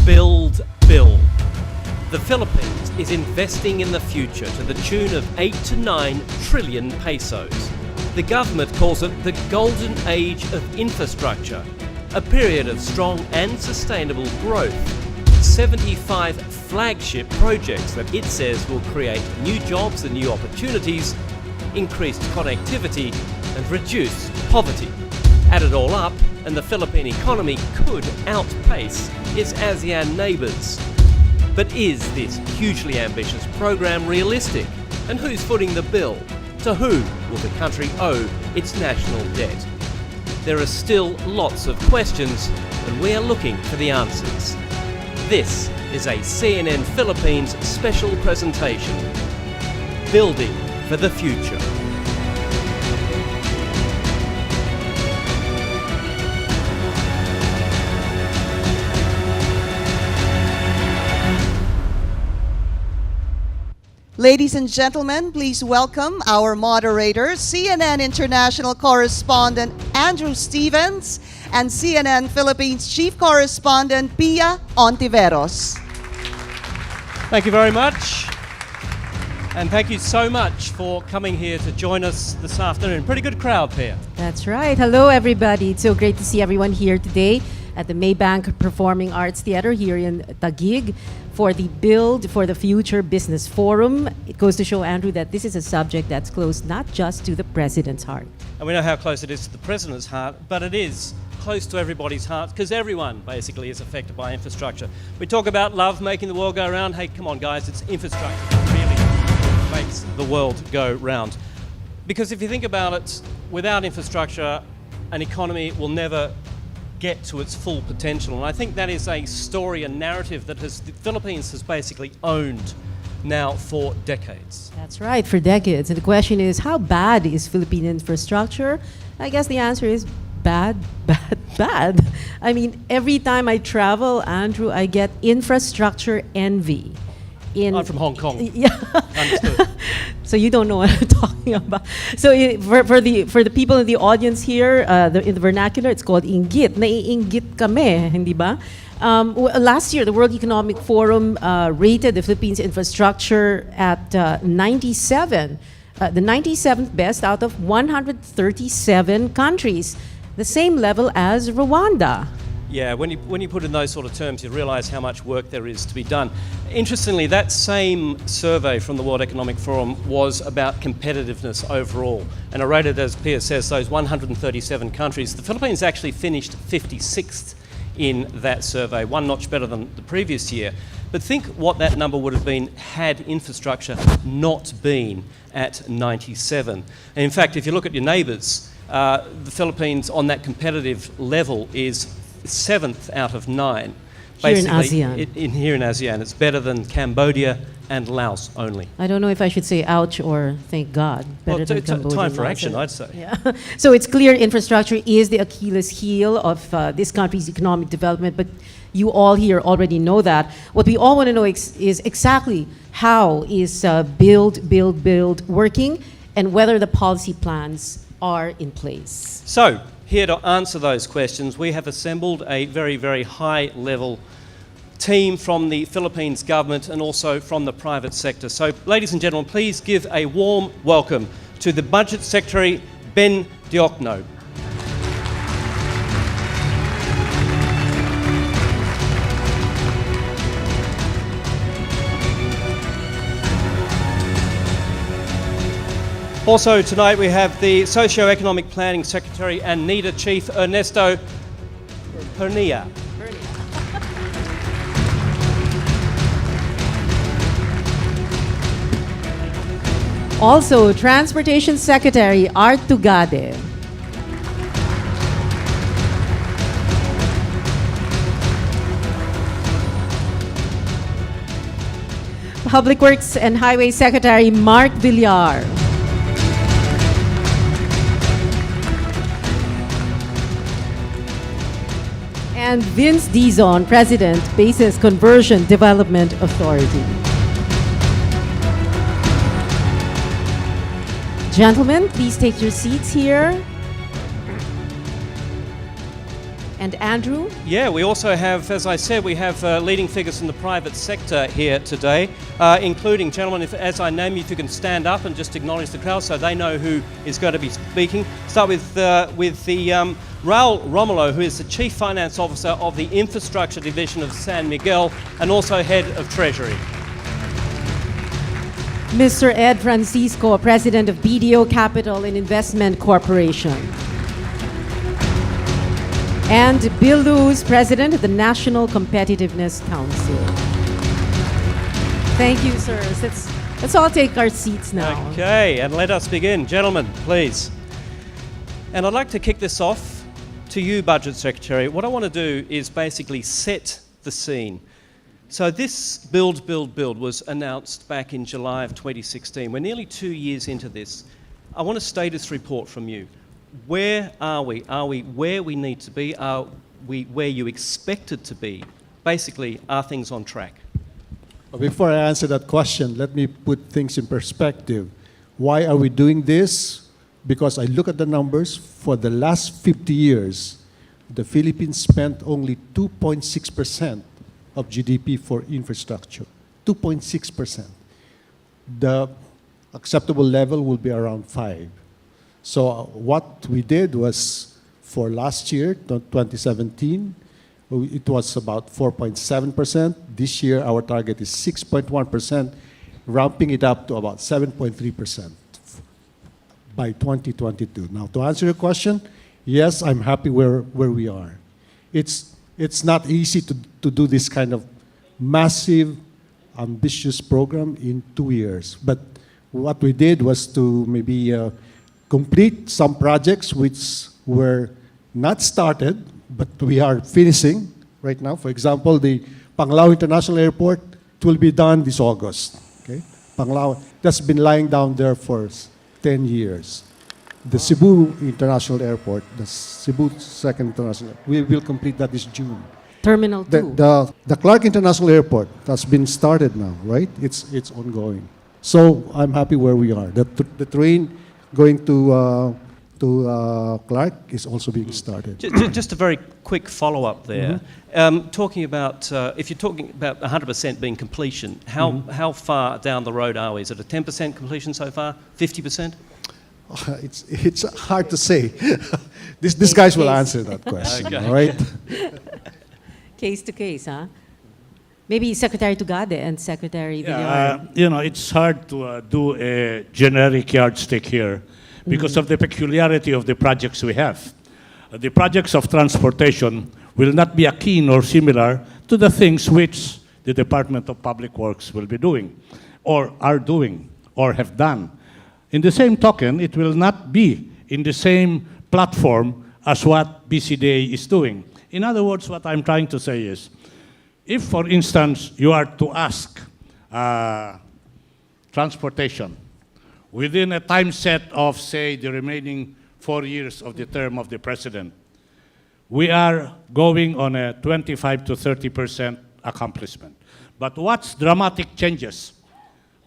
Build. The Philippines is investing in the future to the tune of 8 to 9 trillion pesos. The government calls it the golden age of infrastructure, a period of strong and sustainable growth. 75 flagship projects that it says will create new jobs and new opportunities, increased connectivity and reduce poverty. Add it all up and the Philippine economy could outpace its ASEAN neighbours. But is this hugely ambitious program realistic? And who's footing the bill? To who will the country owe its national debt? There are still lots of questions, and we are looking for the answers. This is a CNN Philippines special presentation, Building for the Future. Ladies and gentlemen, please welcome our moderators, CNN International Correspondent Andrew Stevens and CNN Philippines Chief Correspondent Pia Ontiveros. Thank you very much. And thank you so much for coming here to join us this afternoon. Pretty good crowd here. That's right. Hello, everybody. It's so great to see everyone here today at the Maybank Performing Arts Theater here in Taguig for the Build for the Future Business Forum. It goes to show, Andrew, that this is a subject that's close not just to the President's heart. And we know how close it is to the President's heart, but it is close to everybody's heart because everyone basically is affected by infrastructure. We talk about love making the world go round. Hey, come on, guys, it's infrastructure that really makes the world go round. Because if you think about it, without infrastructure, an economy will never get to its full potential. And I think that is a story, a narrative that the Philippines has basically owned now for decades. That's right, for decades. And the question is, how bad is Philippine infrastructure? I guess the answer is bad. I mean, every time I travel, Andrew, I get infrastructure envy. I'm from Hong Kong. Yeah. Understood. So you don't know what I'm talking about. So for the people in the audience here, in the vernacular, it's called inggit. Naiinggit kami, hindi ba? Last year, the World Economic Forum rated the Philippines infrastructure at 97, the 97th best out of 137 countries, the same level as Rwanda. Yeah, when you put in those sort of terms, you realise how much work there is to be done. Interestingly, that same survey from the World Economic Forum was about competitiveness overall. And I rated, as Pia says, those 137 countries. The Philippines actually finished 56th in that survey, one notch better than the previous year. But think what that number would have been had infrastructure not been at 97. And in fact, if you look at your neighbours, the Philippines on that competitive level is 7th out of 9. Here in ASEAN. Here in ASEAN. It's better than Cambodia and Laos only. I don't know if I should say ouch or thank God. Better than it's Cambodia time and for Laos. action, I'd say. Yeah. So it's clear infrastructure is the Achilles heel of this country's economic development, but you all here already know that. What we all want to know is exactly how is build working and whether the policy plans are in place. So, here to answer those questions, we have assembled a very, very high-level team from the Philippines government and also from the private sector. So, ladies and gentlemen, please give a warm welcome to the Budget Secretary, Ben Diokno. Also tonight we have the Socio-Economic Planning Secretary and NEDA Chief Ernesto Pernia. Also, Transportation Secretary Art Tugade. Public Works and Highway Secretary Mark Villar. And Vince Dizon, President, Bases Conversion Development Authority. Gentlemen, please take your seats here. And Andrew? Yeah, we also have, as I said, we have leading figures from the private sector here today, including, gentlemen, as I name you, if you can stand up and just acknowledge the crowd so they know who is going to be speaking. Start with Raul Romulo, who is the Chief Finance Officer of the Infrastructure Division of San Miguel and also Head of Treasury. Mr. Ed Francisco, President of BDO Capital and Investment Corporation. And Bill Luz, President of the National Competitiveness Council. Thank you, sirs. Let's all take our seats now. Okay, and let us begin. Gentlemen, please. And I'd like to kick this off to you, Budget Secretary. What I want to do is basically set the scene. So this Build was announced back in July of 2016. We're nearly 2 years into this. I want a status report from you. Where are we? Are we where we need to be? Are we where you expected to be? Basically, are things on track? Before I answer that question, let me put things in perspective. Why are we doing this? Because I look at the numbers. For the last 50 years, the Philippines spent only 2.6% of GDP for infrastructure. 2.6%. The acceptable level will be around 5%. So what we did was, for last year, 2017, it was about 4.7%. This year, our target is 6.1%, ramping it up to about 7.3% by 2022. Now, to answer your question, yes, I'm happy where we are. It's not easy to do this kind of massive, ambitious program in 2 years. But what we did was to maybe complete some projects which were not started, but we are finishing right now. For example, the Panglao International Airport, it will be done this August. Okay? Panglao, that's been lying down there for 10 years. The Cebu International Airport, the Cebu Second International, we will complete that this June. Terminal 2. The Clark International Airport has been started now, right? It's ongoing. So I'm happy where we are. The train going to Clark is also being started. Just a very quick follow-up there. Talking about, if you're talking about 100% being completion, how far down the road are we? Is it a 10% completion so far? 50%? It's hard to say. These guys will answer that question, Okay. all right? Case to case, huh? Maybe Secretary Tugade and Secretary Villar. It's hard to do a generic yardstick here because of the peculiarity of the projects we have. The projects of transportation will not be akin or similar to the things which the Department of Public Works will be doing or are doing or have done. In the same token, it will not be in the same platform as what BCDA is doing. In other words, what I'm trying to say is, if, for instance, you are to ask transportation within a time set of, say, the remaining 4 years of the term of the president, we are going on a 25 to 30% accomplishment. But what's dramatic changes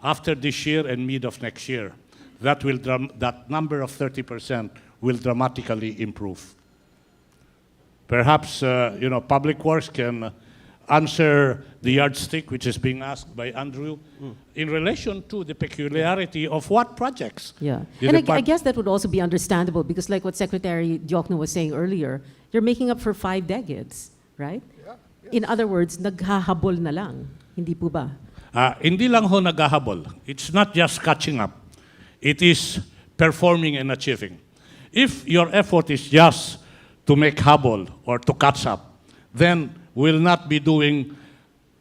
after this year and mid of next year? That number of 30% will dramatically improve. Perhaps, Public Works can answer the yardstick which is being asked by Andrew in relation to the peculiarity of what projects. Yeah, and I guess that would also be understandable because like what Secretary Diokno was saying earlier, you're making up for 5 decades, right? Yeah, yes. In other words, naghahabol na lang, hindi po ba? Hindi lang ho naghahabol. It's not just catching up. It is performing and achieving. If your effort is just to make habol or to catch up, then we'll not be doing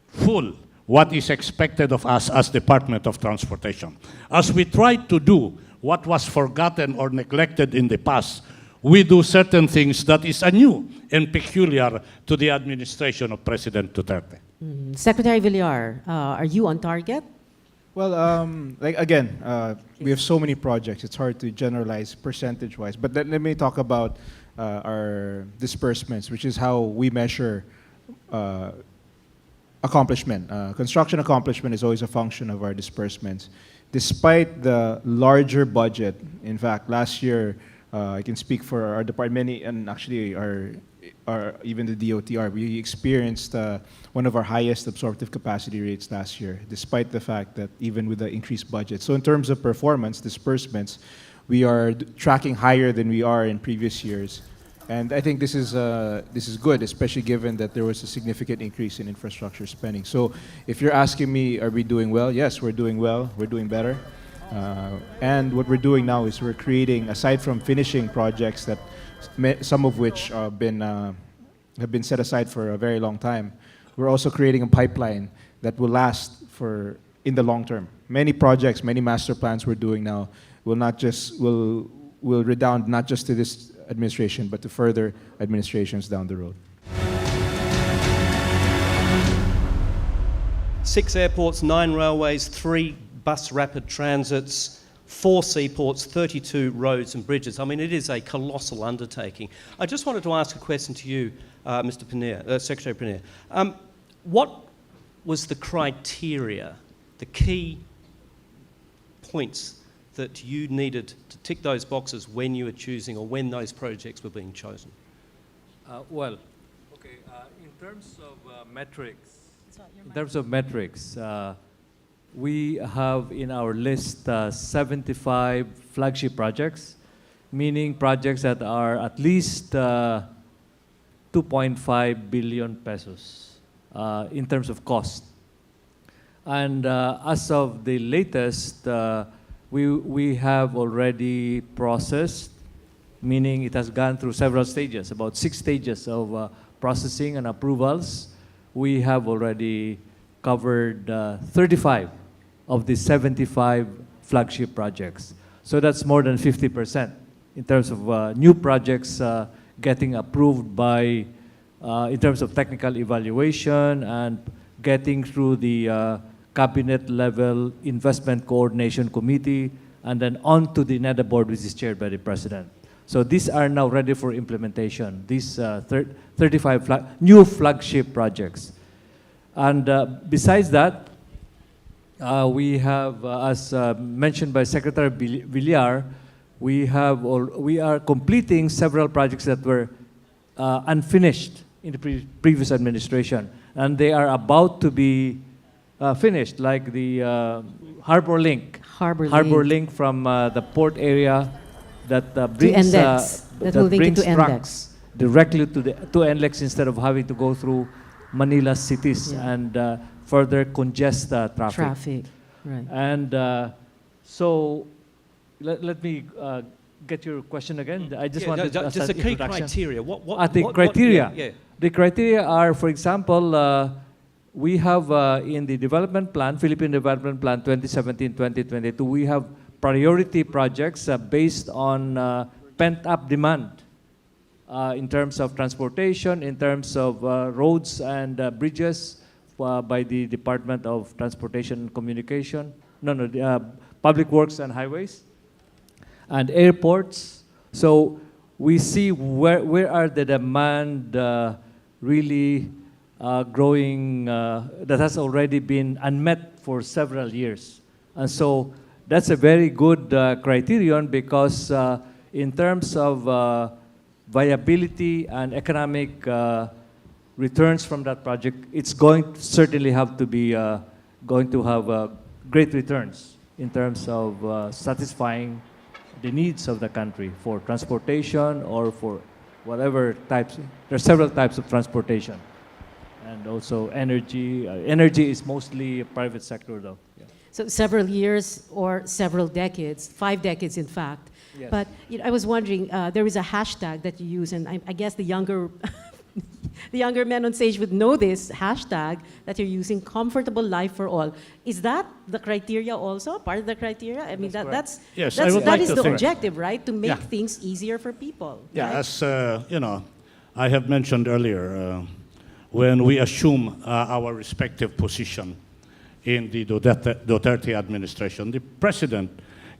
full what is expected of us as Department of Transportation. As we try to do what was forgotten or neglected in the past, we do certain things that is anew and peculiar to the administration of President Duterte. Secretary Villar, are you on target? Well, we have so many projects. It's hard to generalize percentage-wise. But let me talk about our disbursements, which is how we measure accomplishment. Construction accomplishment is always a function of our disbursements. Despite the larger budget, in fact, last year, I can speak for our department, and actually our or even the DOTR, we experienced one of our highest absorptive capacity rates last year, despite the fact that even with the increased budget. So in terms of performance, disbursements, we are tracking higher than we are in previous years. And I think this is good, especially given that there was a significant increase in infrastructure spending. So if you're asking me, are we doing well? Yes, we're doing well. We're doing better. And what we're doing now is we're creating, aside from finishing projects that some of which have been set aside for a very long time, we're also creating a pipeline that will last for in the long term. Many projects, many master plans we're doing now will redound not just to this administration, but to further administrations down the road. 6 airports, 9 railways, 3 bus rapid transits, 4 seaports, 32 roads and bridges. I mean, it is a colossal undertaking. I just wanted to ask a question to you, Mr. Pineda, Secretary Pineda. What was the criteria, the key points that you needed to tick those boxes when you were choosing or when those projects were being chosen? In terms of metrics, we have in our list 75 flagship projects, meaning projects that are at least 2.5 billion pesos in terms of cost. And as of the latest, we have already processed, meaning it has gone through several stages, about 6 stages of processing and approvals. We have already covered 35 of the 75 flagship projects. So that's more than 50% in terms of new projects getting approved by, in terms of technical evaluation and getting through the cabinet level investment coordination committee and then on to the NEDA board, which is chaired by the president. So these are now ready for implementation, these 35 new flagship projects. And besides that, we have, as mentioned by Secretary Villar, we are completing several projects that were unfinished in the previous administration, and they are about to be finished, like the Harbor Link. Harbor Link from the port area that brings NLEX, that will link it to trucks directly to NLEX instead of having to go through Manila cities and further congest traffic. Right. And so let me get your question again. I just wanted to just a key criteria. The criteria are, for example, we have in the development plan, Philippine Development Plan 2017-2022, we have priority projects based on pent-up demand in terms of transportation, in terms of roads and bridges by the Department of Transportation and Communication, Public Works and Highways, and airports. So we see where are the demand really growing that has already been unmet for several years. And so that's a very good criterion because in terms of viability and economic returns from that project, it's going to certainly have to be going to have great returns in terms of satisfying the needs of the country for transportation or for whatever types. There are several types of transportation. And also energy. Energy is mostly a private sector though. Yeah. So several years or several decades, 5 decades in fact. Yes. But I was wondering, there is a hashtag that you use, and I guess the younger the younger men on stage would know this hashtag that you're using, comfortable life for all. Is that the criteria also, part of the criteria? I mean, that's Yes, I would that like is to the think. objective, right? To make Yeah. things easier for people. Yeah, right? as I have mentioned earlier, when we assume our respective position in the Duterte administration, the president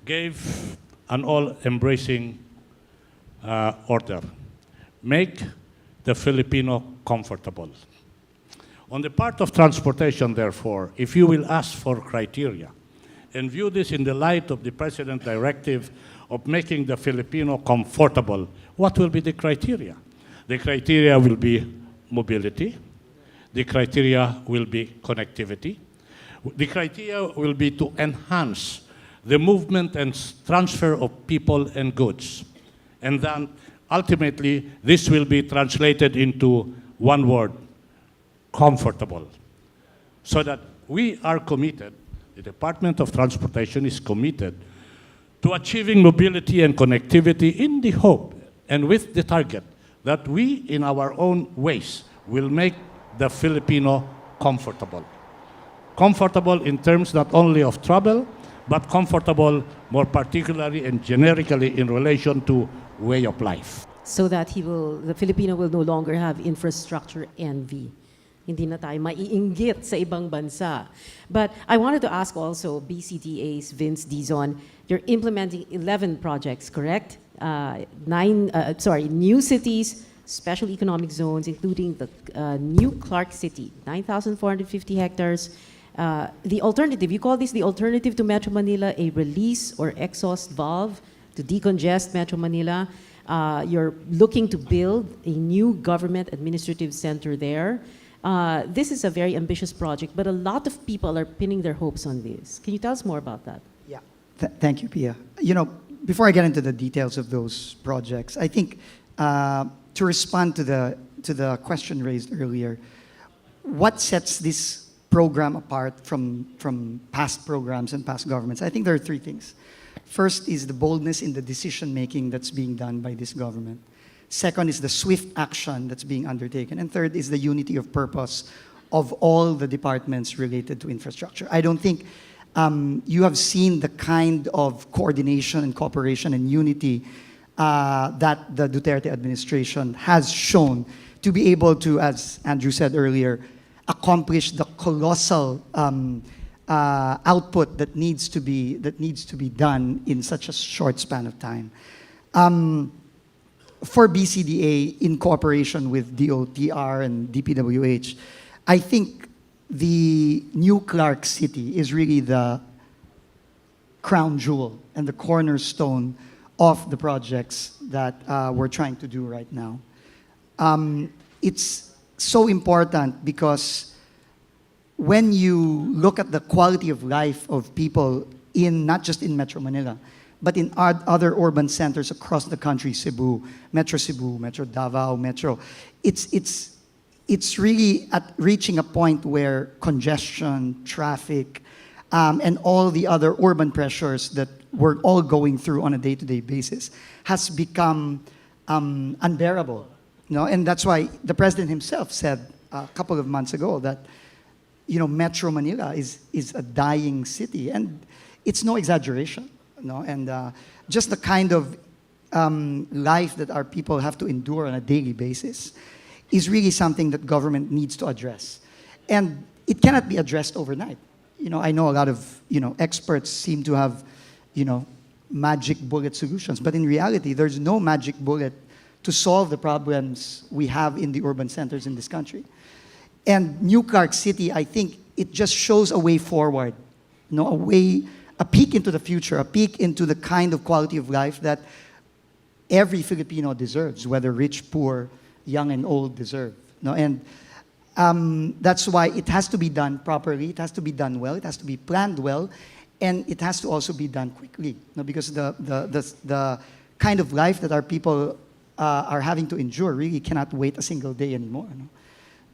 gave an all-embracing order: make the Filipino comfortable. On the part of transportation, therefore, if you will ask for criteria and view this in the light of the president's directive of making the Filipino comfortable, what will be the criteria? The criteria will be mobility. The criteria will be connectivity. The criteria will be to enhance the movement and transfer of people and goods. And then ultimately, this will be translated into one word: comfortable. So that we are committed, the Department of Transportation is committed to achieving mobility and connectivity in the hope and with the target that we, in our own ways, will make the Filipino comfortable. Comfortable in terms not only of travel, but comfortable more particularly and generically in relation to way of life. So that the Filipino will no longer have infrastructure envy. Hindi na tayo maiinggit sa ibang bansa. But I wanted to ask also BCDA's Vince Dizon, you're implementing 11 projects, correct? New cities, special economic zones, including the new Clark City, 9,450 hectares. The alternative, you call this the alternative to Metro Manila, a release or exhaust valve to decongest Metro Manila. You're looking to build a new government administrative center there. This is a very ambitious project, but a lot of people are pinning their hopes on this. Can you tell us more about that? Yeah, thank you, Pia. You know, before I get into the details of those projects, I think to respond to the question raised earlier, what sets this program apart from past programs and past governments? I think there are three things. First is the boldness in the decision-making that's being done by this government. Second is the swift action that's being undertaken. And third is the unity of purpose of all the departments related to infrastructure. I don't think you have seen the kind of coordination and cooperation and unity that the Duterte administration has shown to be able to, as Andrew said earlier, accomplish the colossal output that needs to be done in such a short span of time. For BCDA, in cooperation with DOTR and DPWH, I think the new Clark City is really the crown jewel and the cornerstone of the projects that we're trying to do right now. It's so important because when you look at the quality of life of people not just in Metro Manila, but in other urban centers across the country, Cebu, Metro Davao, it's really at reaching a point where congestion, traffic, and all the other urban pressures that we're all going through on a day-to-day basis has become unbearable. You know? And that's why the president himself said a couple of months ago that Metro Manila is a dying city, and it's no exaggeration. And just the kind of life that our people have to endure on a daily basis is really something that government needs to address. And it cannot be addressed overnight. I know a lot of experts seem to have magic bullet solutions, but in reality, there's no magic bullet to solve the problems we have in the urban centers in this country. And New Clark City, I think it just shows a way forward, a peek into the future, a peek into the kind of quality of life that every Filipino deserves, whether rich, poor, young, and old deserve. And that's why it has to be done properly, it has to be done well, it has to be planned well, and it has to also be done quickly. Because the kind of life that our people are having to endure really cannot wait a single day anymore.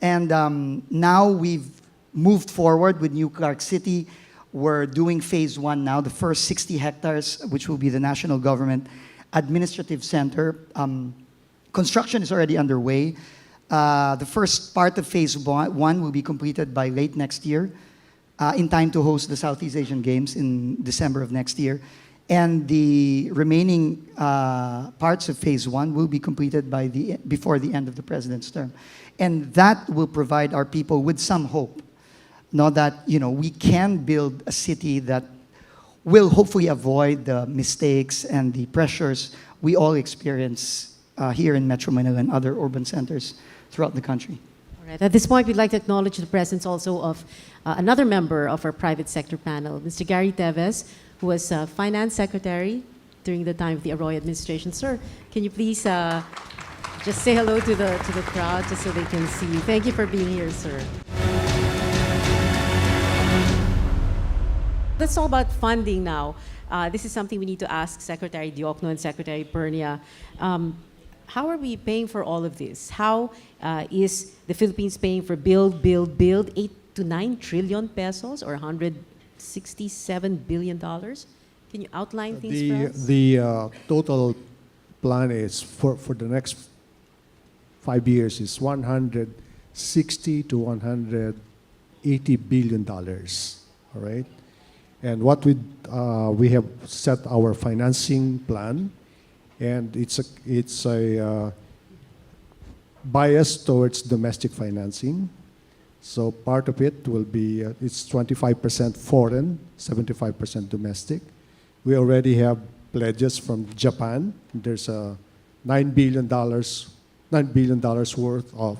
And now we've moved forward with New Clark City. We're doing phase 1 now, the first 60 hectares, which will be the national government administrative center. Construction is already underway. The first part of phase 1 will be completed by late next year, in time to host the Southeast Asian Games in December of next year. And the remaining parts of phase 1 will be completed before the end of the president's term. And that will provide our people with some hope. That we can build a city that will hopefully avoid the mistakes and the pressures we all experience here in Metro Manila and other urban centers throughout the country. All right. At this point, we'd like to acknowledge the presence also of another member of our private sector panel, Mr. Gary Teves, who was Finance Secretary during the time of the Arroyo administration. Sir, can you please Just say hello to the crowd just so they can see you. Thank you for being here, sir. Let's talk about funding now. This is something we need to ask Secretary Diokno and Secretary Pernia. How are we paying for all of this? How is the Philippines paying for build, 8 to 9 trillion pesos or $167 billion? Can you outline things for us? The total plan is for the next 5 years is 160 to 180 billion dollars. All right, and what we have set our financing plan, and it's a bias towards domestic financing. So part of it will be it's 25% foreign, 75% domestic. We already have pledges from Japan. There's a $9 billion worth of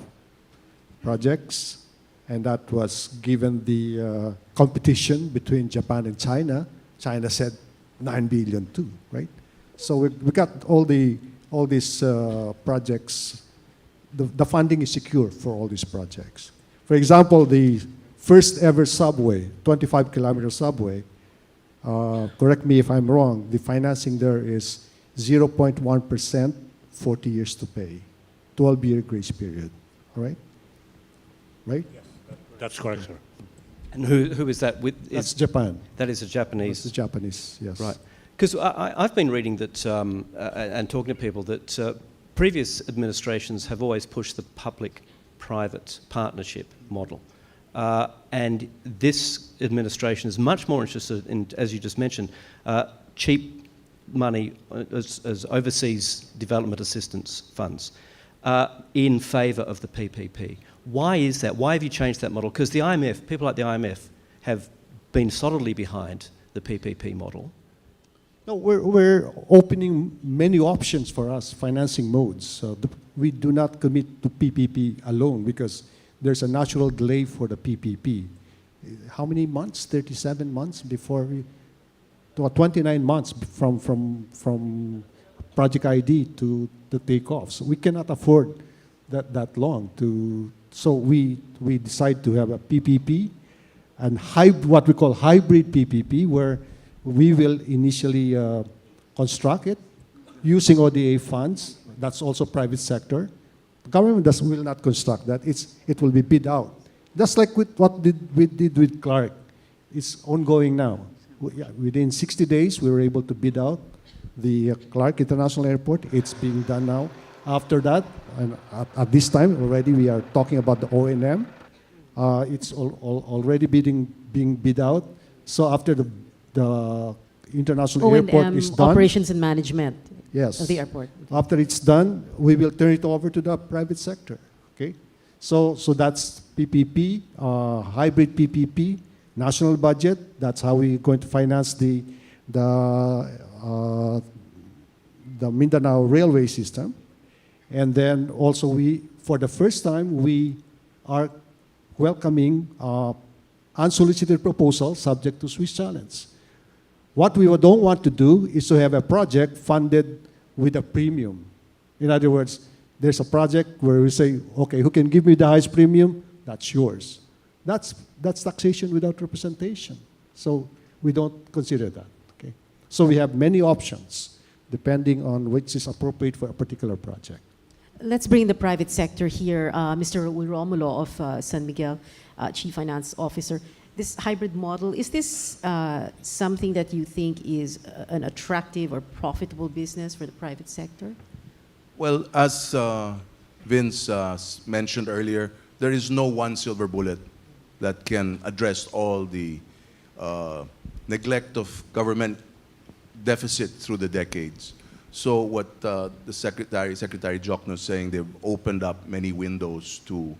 projects, and that was given the competition between Japan and China. China said 9 billion too, right? So we got all these projects. The funding is secure for all these projects. For example, the first ever subway, 25-kilometer subway, correct me if I'm wrong, the financing there is 0.1%, 40 years to pay, 12-year grace period, all right? Right? Yes, that's correct, sir. And who is that with? That's Japan. That is a Japanese. That's the Japanese, yes. Right. Because I've been reading that and talking to people that previous administrations have always pushed the public-private partnership model. And this administration is much more interested in, as you just mentioned, cheap money as overseas development assistance funds in favour of the PPP. Why is that? Why have you changed that model? Because the IMF, people like the IMF, have been solidly behind the PPP model. No, we're opening many options for us, financing modes. So we do not commit to PPP alone because there's a natural delay for the PPP. How many months? 37 months before we, 29 months from project ID to take off. So we cannot afford that long to. So we decide to have a PPP and what we call hybrid PPP, where we will initially construct it using ODA funds. That's also private sector. The government will not construct that. It will be bid out. Just like with what we did with Clark. It's ongoing now. Within 60 days, we were able to bid out the Clark International Airport. It's being done now. After that, and at this time already, we are talking about the O&M. It's already being bid out. So after the international airport is done, operations and management. Yes. Of the airport. After it's done, we will turn it over to the private sector. Okay, so that's PPP, hybrid PPP, national budget. That's how we're going to finance the Mindanao railway system, and then also for the first time, we are welcoming unsolicited proposals subject to Swiss challenge. What we don't want to do is to have a project funded with a premium. In other words, there's a project where we say, okay, who can give me the highest premium? That's yours. That's taxation without representation. So we don't consider that. Okay. So we have many options depending on which is appropriate for a particular project. Let's bring the private sector here. Mr. Raul Romulo of San Miguel, Chief Finance Officer. This hybrid model, is this something that you think is an attractive or profitable business for the private sector? Well, as Vince mentioned earlier, there is no one silver bullet that can address all the neglect of government deficit through the decades. So what the Secretary Diokno is saying, they've opened up many windows to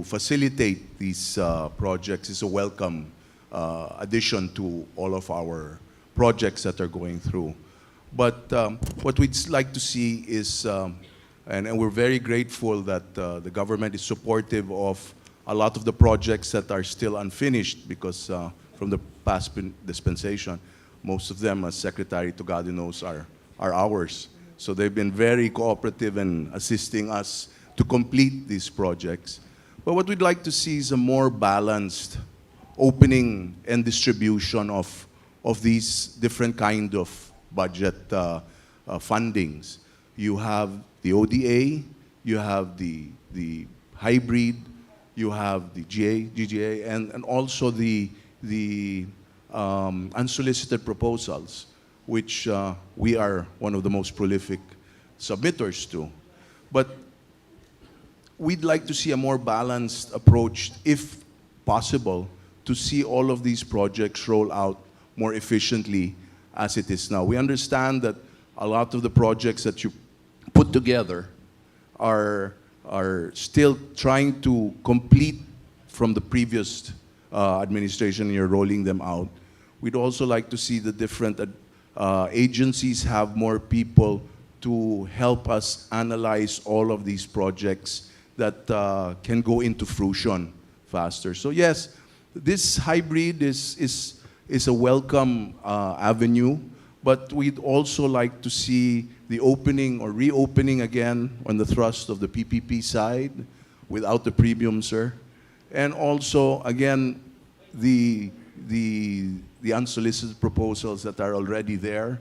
facilitate these projects is a welcome addition to all of our projects that are going through. But what we'd like to see is, and we're very grateful that the government is supportive of a lot of the projects that are still unfinished because from the past dispensation, most of them, as Secretary Togado knows, are ours. So they've been very cooperative in assisting us to complete these projects. But what we'd like to see is a more balanced opening and distribution of these different kind of budget fundings. You have the ODA, you have the hybrid, you have the GGA, and also the unsolicited proposals, which we are one of the most prolific submitters to. But we'd like to see a more balanced approach, if possible, to see all of these projects roll out more efficiently as it is now. We understand that a lot of the projects that you put together are still trying to complete from the previous administration, and you're rolling them out. We'd also like to see the different agencies have more people to help us analyze all of these projects that can go into fruition faster. So yes, this hybrid is a welcome avenue, but we'd also like to see the opening or reopening again on the thrust of the PPP side without the premium, sir. And also, again, the unsolicited proposals that are already there.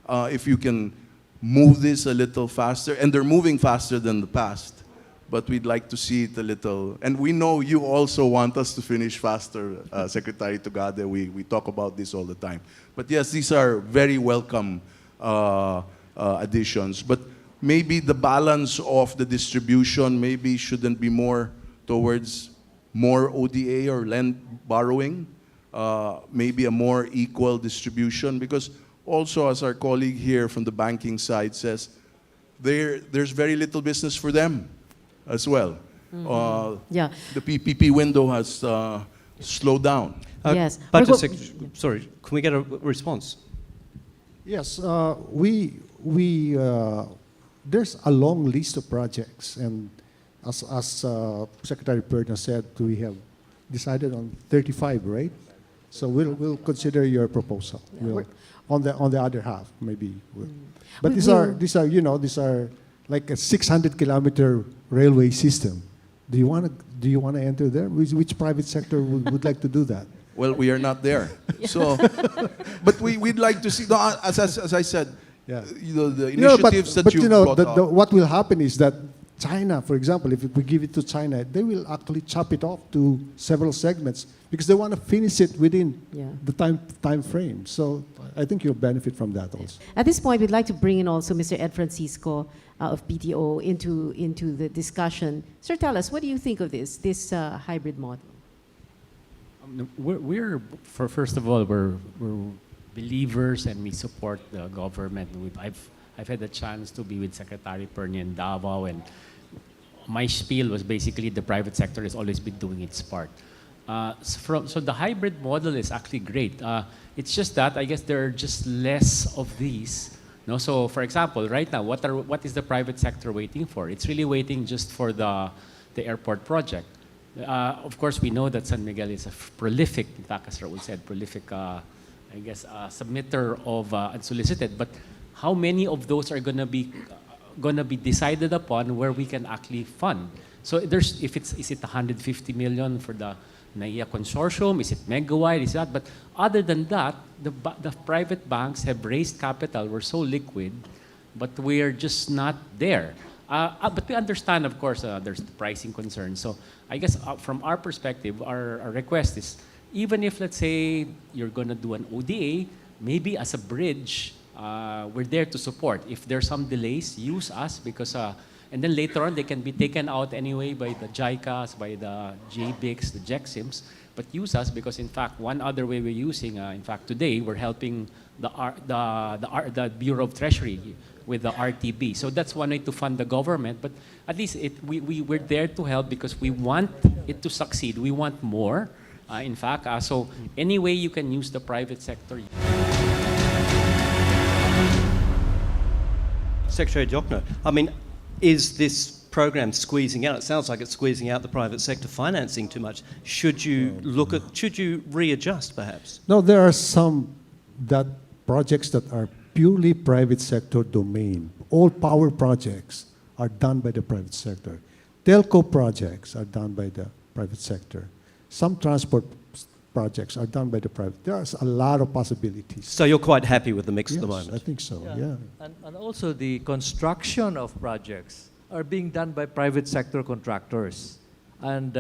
If you can move this a little faster, and they're moving faster than the past, but we'd like to see it a little, and we know you also want us to finish faster, Secretary Tugade. We talk about this all the time. But yes, these are very welcome additions. But maybe the balance of the distribution maybe shouldn't be more towards more ODA or borrowing, maybe a more equal distribution, because also, as our colleague here from the banking side says, there's very little business for them as well. Yeah. The PPP window has slowed down. Yes. Budget Secretary, sorry, can we get a response? Yes, there's a long list of projects, and as Secretary Perna said, we have decided on 35, right? So we'll consider your proposal. Yeah, on the other half, maybe. But these are like a 600-kilometer railway system. Do you want to enter there? Which private sector would like to do that? Well, we are not there. So, but we'd like to see, as I said, Yeah. the initiatives that you brought up. what will happen is that China, for example, if we give it to China, they will actually chop it off to several segments because they want to finish it within the time frame. So I think you'll benefit from that also. At this point, we'd like to bring in also Mr. Ed Francisco of PTO into the discussion. Sir, tell us, what do you think of this hybrid model? First of all, we're believers and we support the government. I've had the chance to be with Secretary Perny in Davao, and my spiel was basically the private sector has always been doing its part. So the hybrid model is actually great. It's just that I guess there are just less of these. No? So for example, right now, what is the private sector waiting for? It's really waiting just for the airport project. Of course, we know that San Miguel is a prolific, as Raul said, prolific, submitter of unsolicited. But how many of those are gonna be decided upon where we can actually fund? So is it 150 million for the NAIA consortium? Is it megawide? Is that? But other than that, the private banks have raised capital. We're so liquid, but we are just not there. But we understand, of course, there's the pricing concern. So I guess from our perspective, our request is, even if, let's say, you're going to do an ODA, maybe as a bridge, we're there to support. If there's some delays, use us because, and then later on, they can be taken out anyway by the JICAs, by the JBICs, the JEXIMs, but use us because, in fact, one other way we're using, in fact, today, we're helping the Bureau of Treasury with the RTB. So that's one way to fund the government, but at least we're there to help because we want it to succeed. We want more, in fact. So any way you can use the private sector. Secretary Diokno, I mean, is this program squeezing out? It sounds like it's squeezing out the private sector financing too much. Should you readjust perhaps? No, there are some projects that are purely private sector domain. All power projects are done by the private sector. Telco projects are done by the private sector. Some transport projects are done by the private. There's a lot of possibilities. So you're quite happy with the mix at the Yes, moment? I think so, yeah. And also the construction of projects are being done by private sector contractors. And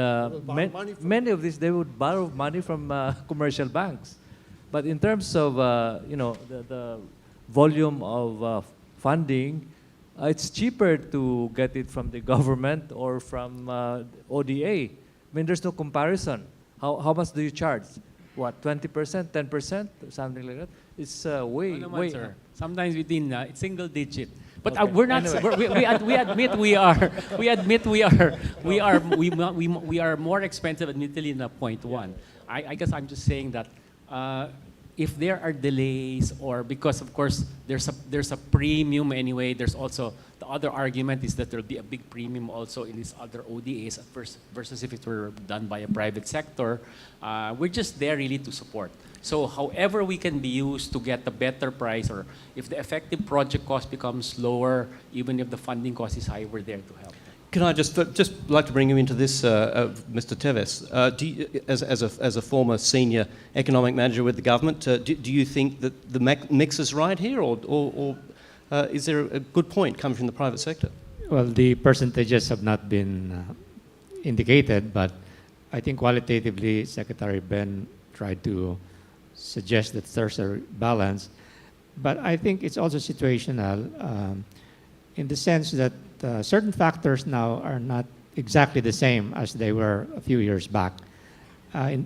many of these, they would borrow money from commercial banks. But in terms of the volume of funding, it's cheaper to get it from the government or from ODA. I mean, there's no comparison. How much do you charge? What, 20%, 10%, something like that? It's way. Sir. Sometimes within single digit. But Okay. we're not. Anyway. We admit we are more expensive, admittedly, than 0.1. I guess I'm just saying that if there are delays, or because of course there's a premium anyway. There's also the other argument is that there'll be a big premium also in these other ODAs at first versus if it were done by a private sector. We're just there really to support. So however we can be used to get a better price, or if the effective project cost becomes lower, even if the funding cost is high, we're there to help. Can I just like to bring you into this, Mr. Teves? Do you, as a former senior economic manager with the government, do you think that the mix is right here, or is there a good point coming from the private sector? Well, the percentages have not been indicated, but I think qualitatively, Secretary Ben tried to suggest that there's a balance. But I think it's also situational in the sense that certain factors now are not exactly the same as they were a few years back.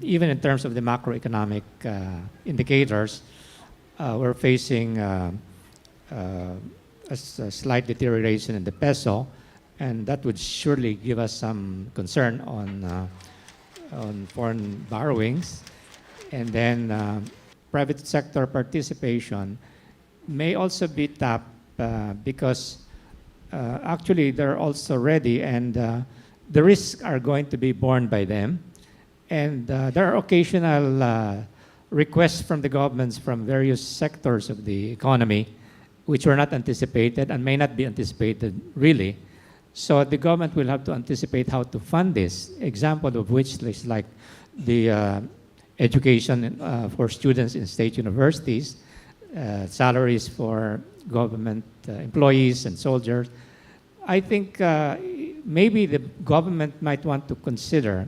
Even in terms of the macroeconomic indicators, we're facing a slight deterioration in the peso, and that would surely give us some concern on foreign borrowings. And then private sector participation may also be tapped because actually they're also ready, and the risks are going to be borne by them. And there are occasional requests from the governments from various sectors of the economy which were not anticipated and may not be anticipated really. So the government will have to anticipate how to fund this, example of which is like the education for students in state universities, salaries for government employees and soldiers. I think maybe the government might want to consider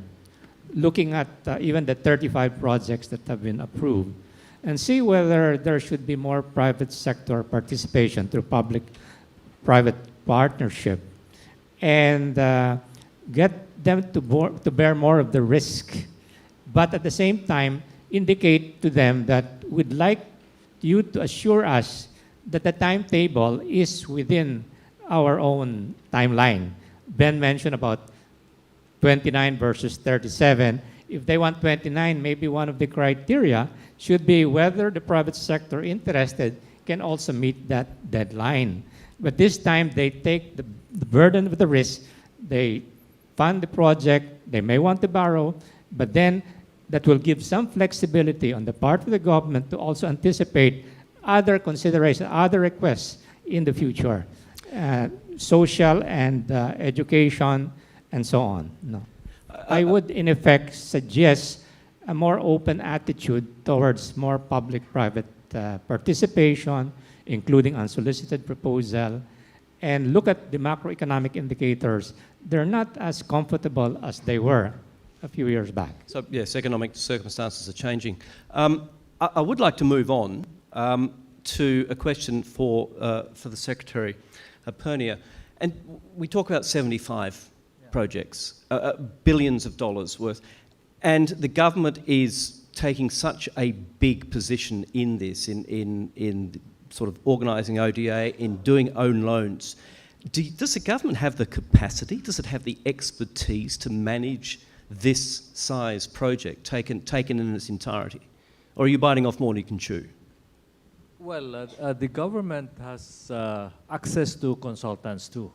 looking at even the 35 projects that have been approved and see whether there should be more private sector participation through public-private partnership and get them to bear more of the risk, but at the same time indicate to them that we'd like you to assure us that the timetable is within our own timeline. Ben mentioned about 29 versus 37. If they want 29, maybe one of the criteria should be whether the private sector interested can also meet that deadline. But this time they take the burden of the risk, they fund the project, they may want to borrow, but then that will give some flexibility on the part of the government to also anticipate other considerations, other requests in the future, social and education and so on. No. I would, in effect, suggest a more open attitude towards more public-private participation, including unsolicited proposal, and look at the macroeconomic indicators. They're not as comfortable as they were a few years back. So yes, economic circumstances are changing. I would like to move on to a question for the Secretary, Pernia. And we talk about 75 projects, billions of dollars worth, and the government is taking such a big position in this, in sort of organising ODA, in doing own loans. Does the government have the capacity, does it have the expertise to manage this size project taken in its entirety? Or are you biting off more than you can chew? Well, the government has access to consultants too,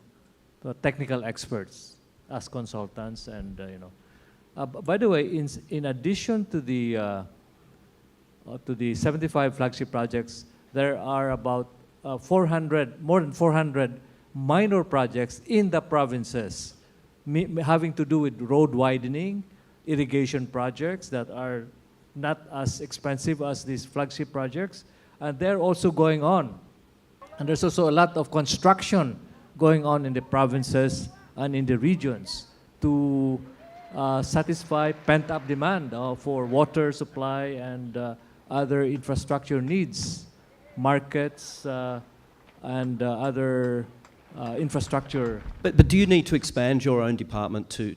technical experts as consultants, and by the way, in addition to the 75 flagship projects, there are about more than 400 minor projects in the provinces, having to do with road widening, irrigation projects that are not as expensive as these flagship projects, and they're also going on. And there's also a lot of construction going on in the provinces and in the regions to satisfy pent-up demand for water supply and other infrastructure needs, markets, and other infrastructure. But do you need to expand your own department to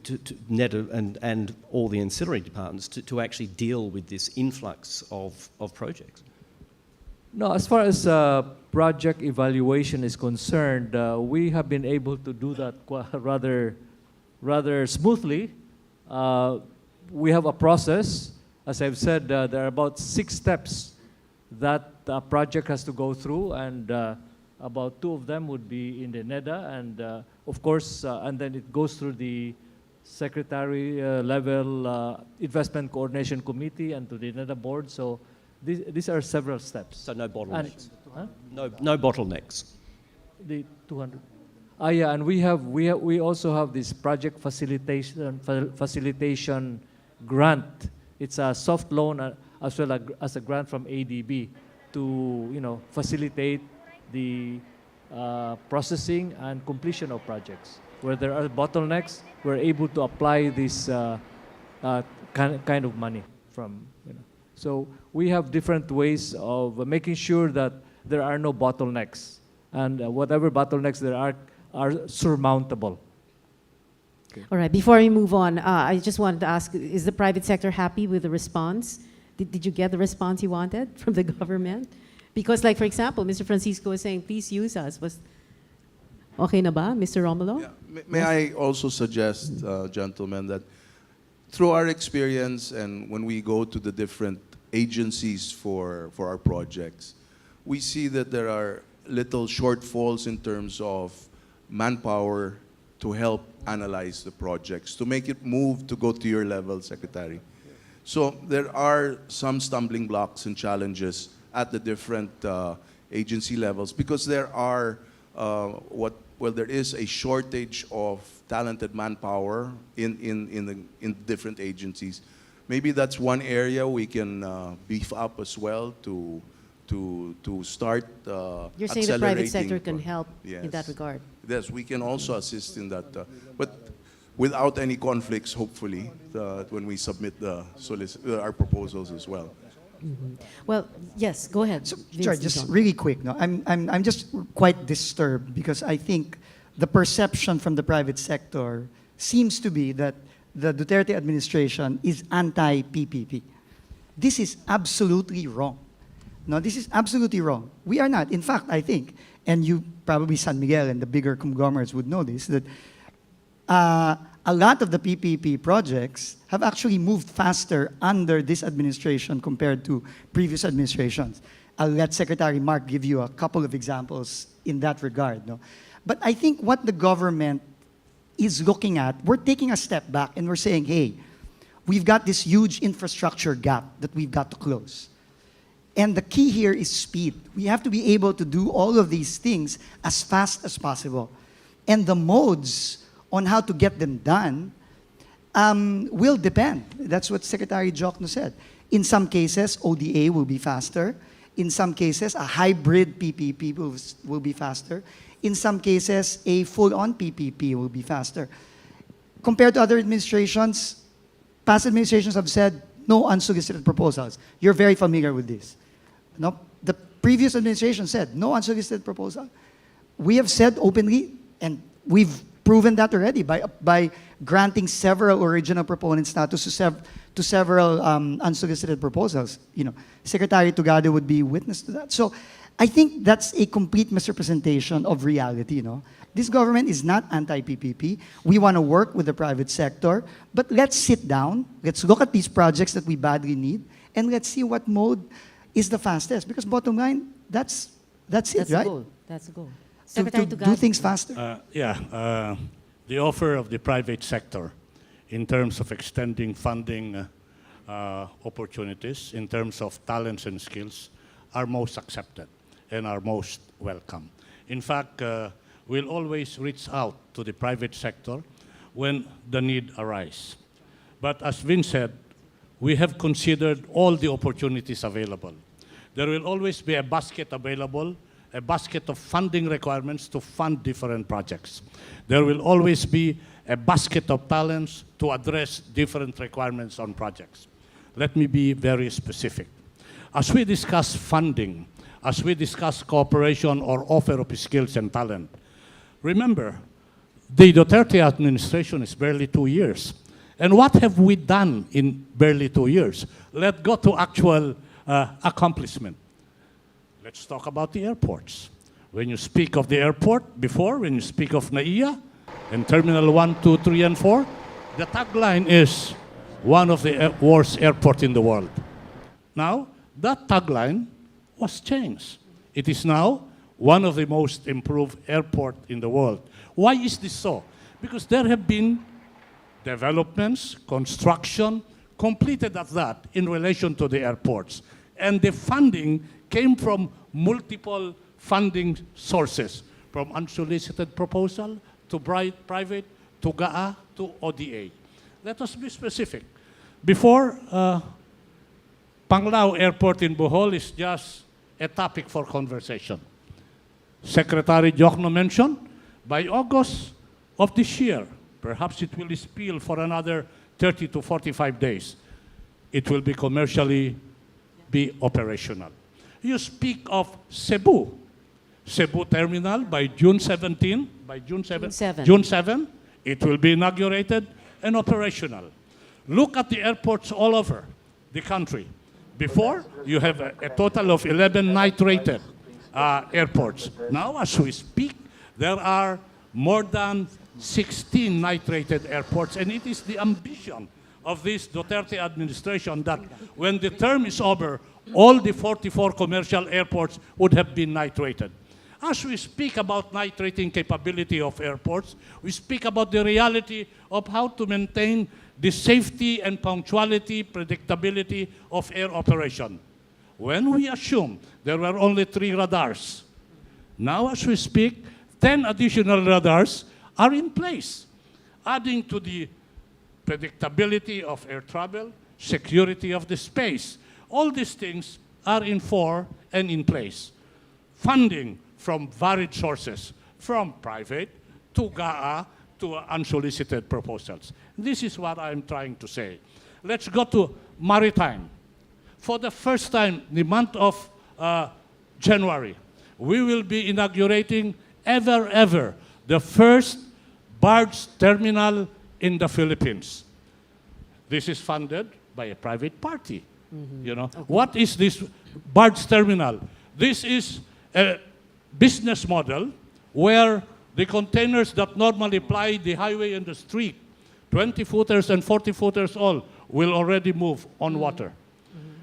NEDA and all the ancillary departments to actually deal with this influx of projects? No, as far as project evaluation is concerned, we have been able to do that rather smoothly. We have a process. As I've said, there are about 6 steps that a project has to go through, and about 2 of them would be in the NEDA, and of course, and then it goes through the secretary level investment coordination committee and to the NEDA board. So these are several steps. So no bottlenecks. Huh? No bottlenecks. The 200. Yeah, and we also have this project facilitation grant. It's a soft loan as well as a grant from ADB to facilitate the processing and completion of projects. Where there are bottlenecks, we're able to apply this kind of money from. So we have different ways of making sure that there are no bottlenecks, and whatever bottlenecks there are surmountable. Okay. All right, before we move on, I just wanted to ask, is the private sector happy with the response? Did you get the response you wanted from the government? Because, like, for example, Mr. Francisco was saying, please use us. Was okay na ba, Mr. Romulo? Yeah. May I also suggest, gentlemen, that through our experience and when we go to the different agencies for our projects, we see that there are little shortfalls in terms of manpower to help analyze the projects, to make it move to go to your level, Secretary. So there are some stumbling blocks and challenges at the different agency levels because there are there is a shortage of talented manpower in different agencies. Maybe that's one area we can beef up as well to start You're saying the private sector can help in that regard? Yes, we can also assist in that, but without any conflicts, hopefully, when we submit our proposals as well. Mm-hmm. Well, yes, go ahead. So, sorry, just really quick. No, I'm just quite disturbed because I think the perception from the private sector seems to be that the Duterte administration is anti-PPP. This is absolutely wrong. No, this is absolutely wrong. We are not. In fact, I think, and you probably San Miguel and the bigger conglomerates would know this, that a lot of the PPP projects have actually moved faster under this administration compared to previous administrations. I'll let Secretary Mark give you a couple of examples in that regard. No? But I think what the government is looking at, we're taking a step back and we're saying, hey, we've got this huge infrastructure gap that we've got to close. And the key here is speed. We have to be able to do all of these things as fast as possible. And the modes on how to get them done will depend. That's what Secretary Jokno said. In some cases, ODA will be faster. In some cases, a hybrid PPP will be faster. In some cases, a full-on PPP will be faster. Compared to other administrations, past administrations have said no unsolicited proposals. You're very familiar with this. No, the previous administration said no unsolicited proposal. We have said openly, and we've proven that already by granting several original proponent status to several unsolicited proposals. Secretary Tugado would be witness to that. So I think that's a complete misrepresentation of reality. This government is not anti-PPP. We want to work with the private sector, but let's sit down, let's look at these projects that we badly need, and let's see what mode is the fastest. Because bottom line, that's it, right? That's the goal. To do things faster. The offer of the private sector in terms of extending funding opportunities, in terms of talents and skills, are most accepted and are most welcome. In fact, we'll always reach out to the private sector when the need arises. But as Vince said, we have considered all the opportunities available. There will always be a basket available, a basket of funding requirements to fund different projects. There will always be a basket of talents to address different requirements on projects. Let me be very specific. As we discuss funding, as we discuss cooperation or offer of skills and talent, remember, the Duterte administration is barely 2 years. And what have we done in barely 2 years? Let's go to actual accomplishment. Let's talk about the airports. When you speak of the airport before, when you speak of NAIA and Terminal 1, 2, 3, and 4, the tagline is one of the worst airports in the world. Now, that tagline was changed. It is now one of the most improved airports in the world. Why is this so? Because there have been developments, construction, completed at that in relation to the airports. And the funding came from multiple funding sources, from unsolicited proposal to private, to GAA, to ODA. Let us be specific. Before, Panglao Airport in Bohol is just a topic for conversation. Secretary Jokno mentioned, by August of this year, perhaps it will spill for another 30 to 45 days, it will be commercially operational. You speak of Cebu. Cebu Terminal by June 17, June 7, it will be inaugurated and operational. Look at the airports all over the country. Before, you have a total of 11 night-rated airports. Now, as we speak, there are more than 16 night-rated airports, and it is the ambition of this Duterte administration that when the term is over, all the 44 commercial airports would have been night-rated. As we speak about night-rating capability of airports, we speak about the reality of how to maintain the safety and punctuality, predictability of air operation. When we assume there were only 3 radars, now as we speak, 10 additional radars are in place, adding to the predictability of air travel, security of the space. All these things are in force and in place. Funding from varied sources, from private to GAA to unsolicited proposals. This is what I'm trying to say. Let's go to maritime. For the first time, the month of January, we will be inaugurating ever, the first barge terminal in the Philippines. This is funded by a private party. You know, what is this barge terminal? This is a business model where the containers that normally ply the highway and the street, 20-footers and 40-footers all, will already move on water.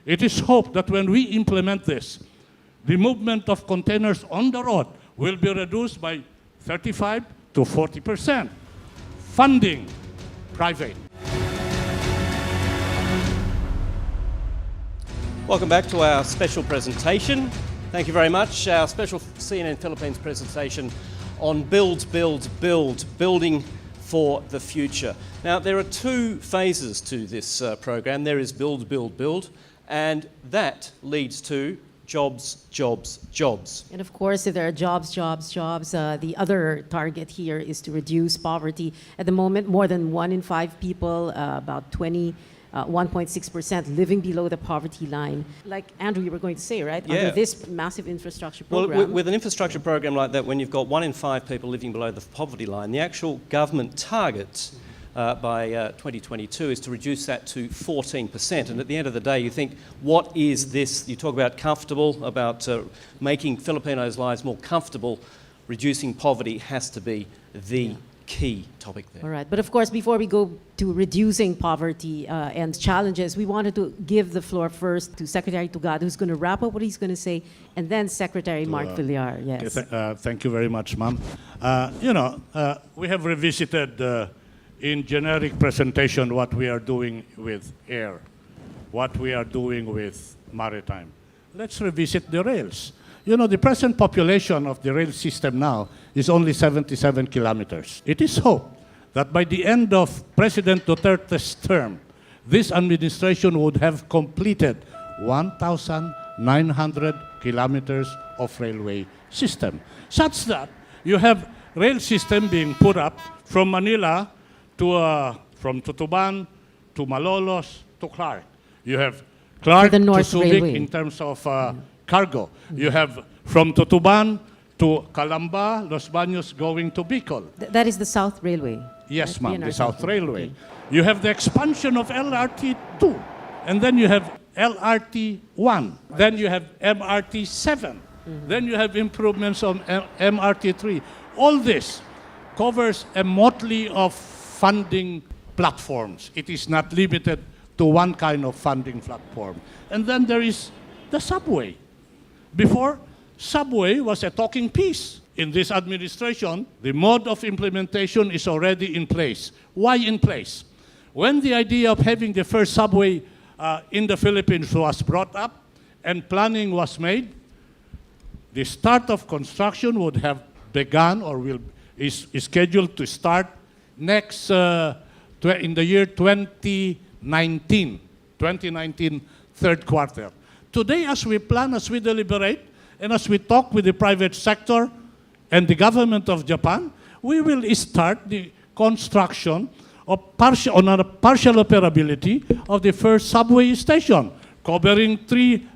It is hoped that when we implement this, the movement of containers on the road will be reduced by 35 to 40%. Funding, private. Welcome back to our special presentation. Thank you very much. Our special CNN Philippines presentation on building for the future. Now, there are 2 phases to this program. There is build, and that leads to jobs. And of course, if there are jobs, the other target here is to reduce poverty. At the moment, more than 1 in 5 people, about 1.6% living below the poverty line. Like Andrew, you were going to say, right? Yeah. Under this massive infrastructure program. Well, with an infrastructure program like that, when you've got 1 in 5 people living below the poverty line, the actual government target by 2022 is to reduce that to 14%. And at the end of the day, you think, what is this? You talk about comfortable, about making Filipinos' lives more comfortable. Reducing poverty has to be the key topic there. All right, but of course, before we go to reducing poverty and challenges, we wanted to give the floor first to Secretary Tugado, who's going to wrap up what he's going to say, and then Secretary Mark Villar. Yes. Okay, thank you very much, ma'am. We have revisited in generic presentation what we are doing with air, what we are doing with maritime. Let's revisit the rails. You know, the present population of the rail system now is only 77 kilometers. It is hoped that by the end of President Duterte's term, this administration would have completed 1,900 kilometers of railway system, such that you have rail system being put up from Manila to, from Tutuban to Malolos to Clark. You have Clark the to North Subic Railway. in terms of cargo. You have from Tutuban to Calamba, Los Baños going to Bicol. That is the South Railway. Yes, right? ma'am, PNR the South Railway. Okay. You have the expansion of LRT2, and then you have LRT1, then you have MRT7, then you have improvements on MRT3. All this covers a motley of funding platforms. It is not limited to one kind of funding platform. And then there is the subway. Before, subway was a talking piece. In this administration, the mode of implementation is already in place. Why in place? When the idea of having the first subway in the Philippines was brought up and planning was made, the start of construction would have begun or is scheduled to start next in the year 2019, third quarter. Today, as we plan, as we deliberate, and as we talk with the private sector and the government of Japan, we will start the construction of partial operability of the first subway station, covering 3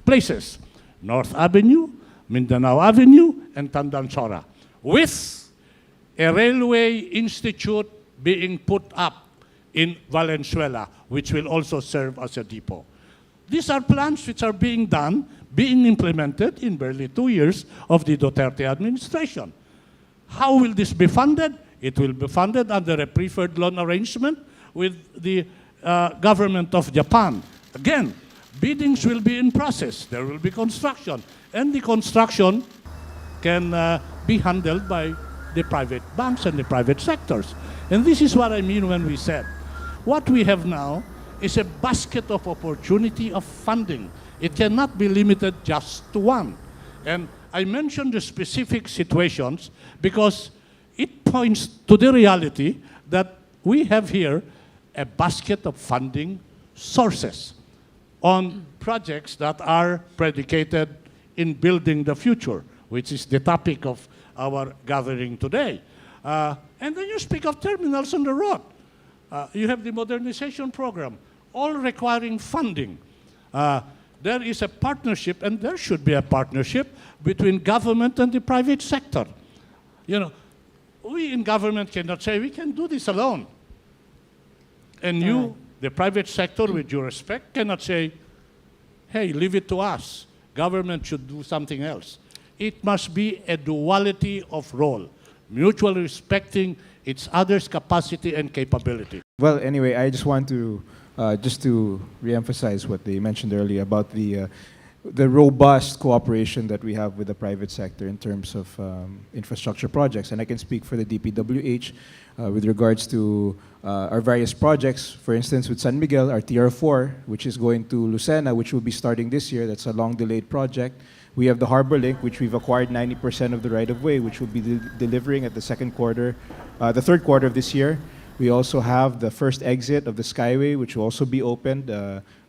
places: North Avenue, Mindanao Avenue, and Tandansora, with a railway institute being put up in Valenzuela, which will also serve as a depot. These are plans which are being done, being implemented in barely 2 years of the Duterte administration. How will this be funded? It will be funded under a preferred loan arrangement with the government of Japan. Again, biddings will be in process. There will be construction. And the construction can be handled by the private banks and the private sectors. And this is what I mean when we said, what we have now is a basket of opportunity of funding. It cannot be limited just to one. And I mentioned the specific situations because it points to the reality that we have here a basket of funding sources on projects that are predicated in building the future, which is the topic of our gathering today. And then you speak of terminals on the road. You have the modernization program, all requiring funding. There is a partnership, and there should be a partnership between government and the private sector. You know, we in government cannot say we can do this alone. And you, the private sector, with due respect, cannot say, hey, leave it to us. Government should do something else. It must be a duality of role, mutually respecting each other's capacity and capability. Well, anyway, I just want to just to reemphasize what they mentioned earlier about the robust cooperation that we have with the private sector in terms of infrastructure projects. And I can speak for the DPWH with regards to our various projects. For instance, with San Miguel, our TR4, which is going to Lucena, which will be starting this year. That's a long-delayed project. We have the Harbor Link, which we've acquired 90% of the right-of-way, which will be delivering at the the third quarter of this year. We also have the first exit of the Skyway, which will also be opened.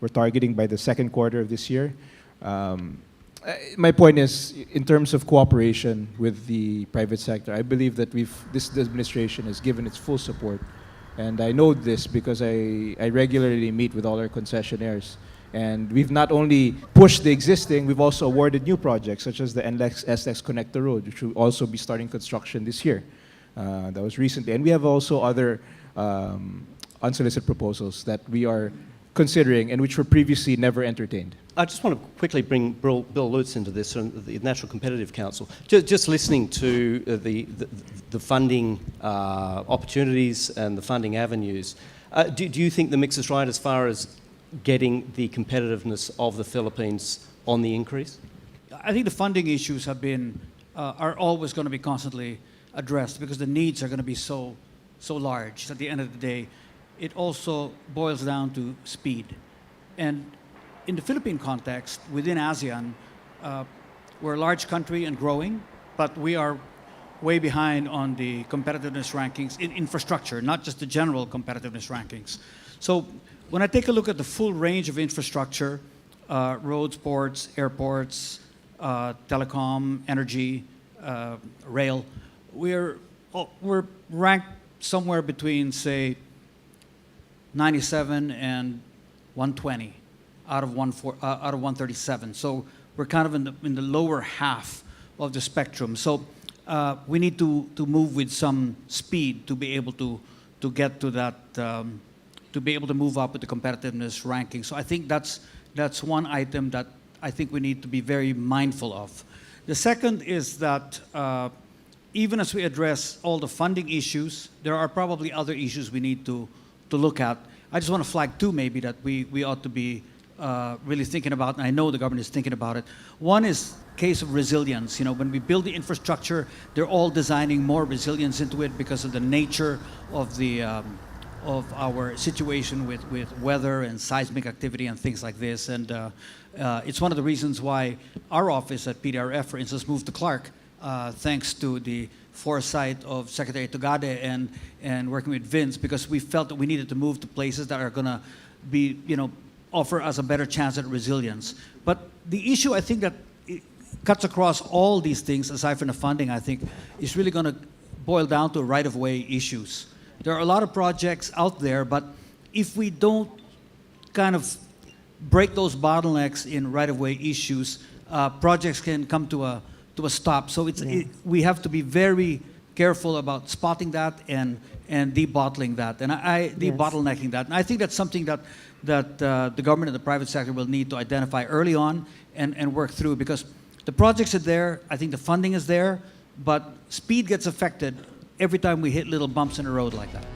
We're targeting by the second quarter of this year. My point is, in terms of cooperation with the private sector, I believe that this administration has given its full support. And I know this because I regularly meet with all our concessionaires. And we've not only pushed the existing, we've also awarded new projects, such as the NLEX-SLEX Connector Road, which will also be starting construction this year. That was recently. And we have also other unsolicited proposals that we are considering and which were previously never entertained. I just want to quickly bring Bill Lutz into this, the National Competitive Council. Just listening to the funding opportunities and the funding avenues, do you think the mix is right as far as getting the competitiveness of the Philippines on the increase? I think the funding issues are always going to be constantly addressed because the needs are going to be so large. At the end of the day, it also boils down to speed. And in the Philippine context, within ASEAN, we're a large country and growing, but we are way behind on the competitiveness rankings in infrastructure, not just the general competitiveness rankings. So when I take a look at the full range of infrastructure, roads, ports, airports, telecom, energy, rail, we're ranked somewhere between, say, 97 and 120 out of 137. So we're kind of in the lower half of the spectrum. So we need to move with some speed to be able to get to that, to be able to move up with the competitiveness ranking. So I think that's one item that I think we need to be very mindful of. The second is that even as we address all the funding issues, there are probably other issues we need to look at. I just want to flag two maybe that we ought to be really thinking about, and I know the government is thinking about it. One is case of resilience. You know, when we build the infrastructure, they're all designing more resilience into it because of the nature of the of our situation with weather and seismic activity and things like this. And it's one of the reasons why our office at PDRF, for instance, moved to Clark, thanks to the foresight of Secretary Tugade and working with Vince, because we felt that we needed to move to places that are going to be, you know, offer us a better chance at resilience. But the issue, I think, that it cuts across all these things, aside from the funding, I think, is really going to boil down to right-of-way issues. There are a lot of projects out there, but if we don't kind of break those bottlenecks in right-of-way issues, projects can come to a stop. So we have to be very careful about spotting that and debottling that, and debottlenecking that. And I think that's something that the government and the private sector will need to identify early on and work through, because the projects are there, I think the funding is there, but speed gets affected every time we hit little bumps in the road like that.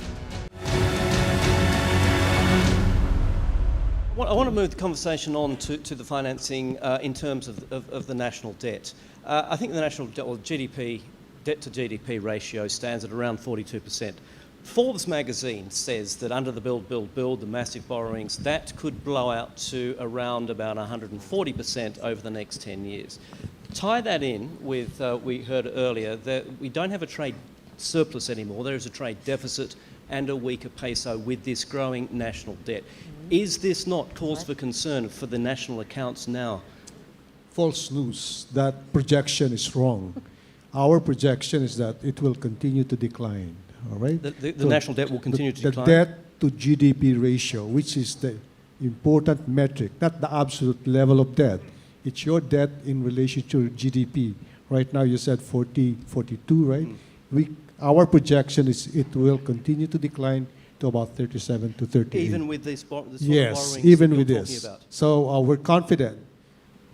I want to move the conversation on to the financing in terms of the national debt. I think the national debt, or GDP, debt to GDP ratio stands at around 42%. Forbes magazine says that under the build, the massive borrowings, that could blow out to around about 140% over the next 10 years. Tie that in with, we heard earlier, that we don't have a trade surplus anymore. There is a trade deficit and a weaker peso with this growing national debt. Is this not cause for concern for the national accounts now? False news. That projection is wrong. Our projection is that it will continue to decline. All right? The national debt will continue to decline? The debt to GDP ratio, which is the important metric, not the absolute level of debt. It's your debt in relation to GDP. Right now you said 42, right? Our projection is it will continue to decline to about 37 to 38. Even with this sort of yes, borrowings even that with you're this. talking about? So we're confident.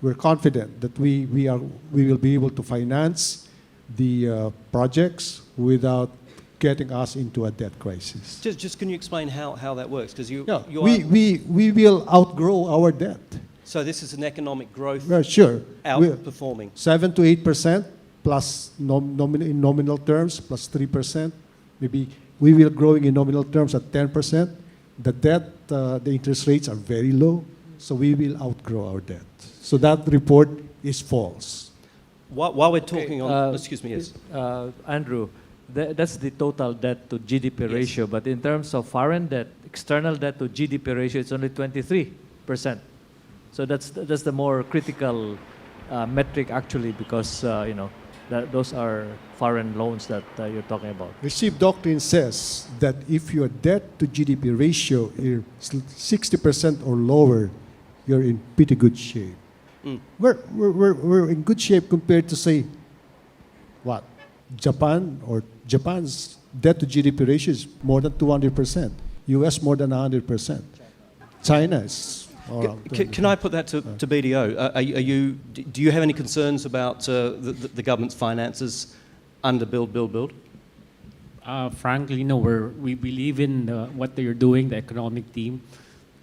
We're confident that we will be able to finance the projects without getting us into a debt crisis. Just can you explain how that works? Because we will outgrow our debt. So this is an economic growth Sure. outperforming. 7 to 8% plus in nominal terms, plus 3%. Maybe we will growing in nominal terms at 10%. The debt, the interest rates are very low, so we will outgrow our debt. So that report is false. While we're talking on, excuse me, yes. Andrew, that's the total debt to GDP ratio, but in terms of foreign debt, external debt to GDP ratio, it's only 23%. So that's the more critical metric actually, because you know, those are foreign loans that you're talking about. Receive doctrine says that if your debt to GDP ratio is 60% or lower, you're in pretty good shape. We're in good shape compared to, say, what? Japan, or Japan's debt to GDP ratio is more than 200%. US more than 100%. China is... Can I put that to BDO? Do you have any concerns about the government's finances under build? Frankly, no. We believe in what they're doing, the economic team,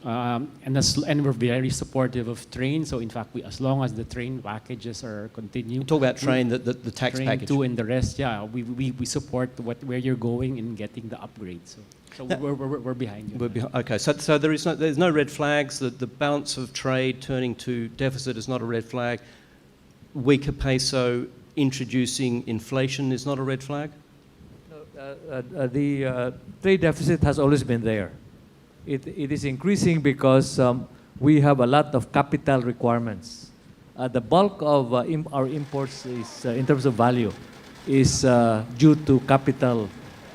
and we're very supportive of train. So in fact, as long as the train packages are continuing. Talk about train, the tax train package. 2 and the rest, yeah. We support where you're going in getting the upgrade. So we're behind you. Okay, so there's no red flags. The balance of trade turning to deficit is not a red flag. weaker peso introducing inflation is not a red flag? The trade deficit has always been there. It is increasing because we have a lot of capital requirements. The bulk of our imports is, in terms of value, is due to capital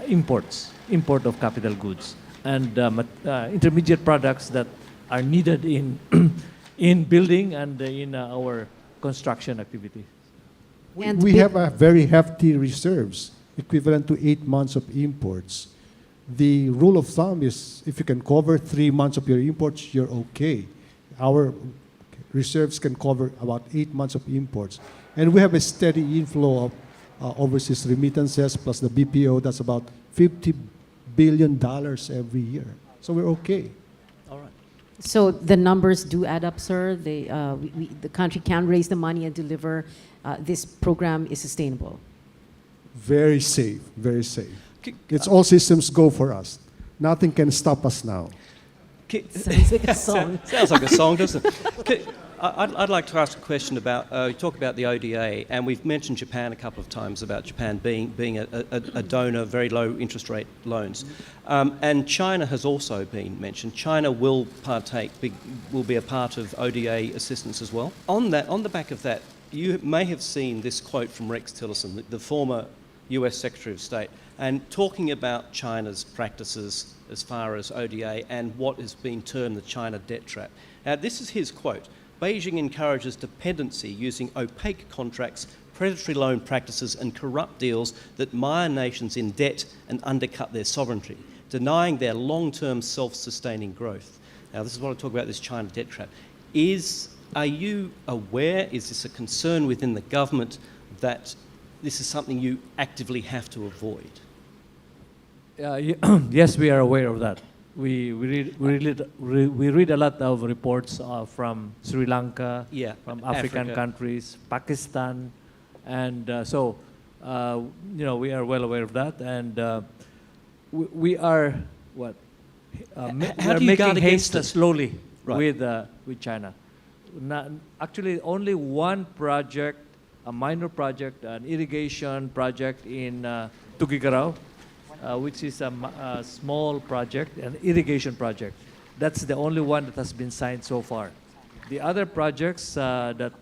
imports, import of capital goods, and intermediate products that are needed in in building and in our construction activity. And We big- have a very hefty reserves, equivalent to 8 months of imports. The rule of thumb is if you can cover 3 months of your imports, you're okay. Our reserves can cover about 8 months of imports. And we have a steady inflow of overseas remittances plus the BPO. That's about $50 billion every year. So we're okay. All right. So the numbers do add up, sir. The country can raise the money and deliver. This program is sustainable. Very safe, very safe. It's all systems go for us. Nothing can stop us now. Sounds like a song. Sounds like a song, doesn't it? I'd like to ask a question about, you talk about the ODA, and we've mentioned Japan a couple of times about Japan being a donor, very low interest rate loans. And China has also been mentioned. China will will be a part of ODA assistance as well. On the back of that, you may have seen this quote from Rex Tillerson, the former US Secretary of State, and talking about China's practices as far as ODA and what has been termed the China debt trap. Now, this is his quote. Beijing encourages dependency using opaque contracts, predatory loan practices and corrupt deals that mire nations in debt and undercut their sovereignty, denying their long-term self-sustaining growth. Now, this is what I talk about, this China debt trap. Are you aware, is this a concern within the government that this is something you actively have to avoid? Yes, we are aware of that. We read a lot of reports from Sri Lanka, from African countries, Pakistan, and we are well aware of that, and we are How do you guard making against haste it? slowly Right. with China. Actually, only one project, a minor project, an irrigation project in Tuguegarao, which is a small project, an irrigation project. That's the only one that has been signed so far. The other projects that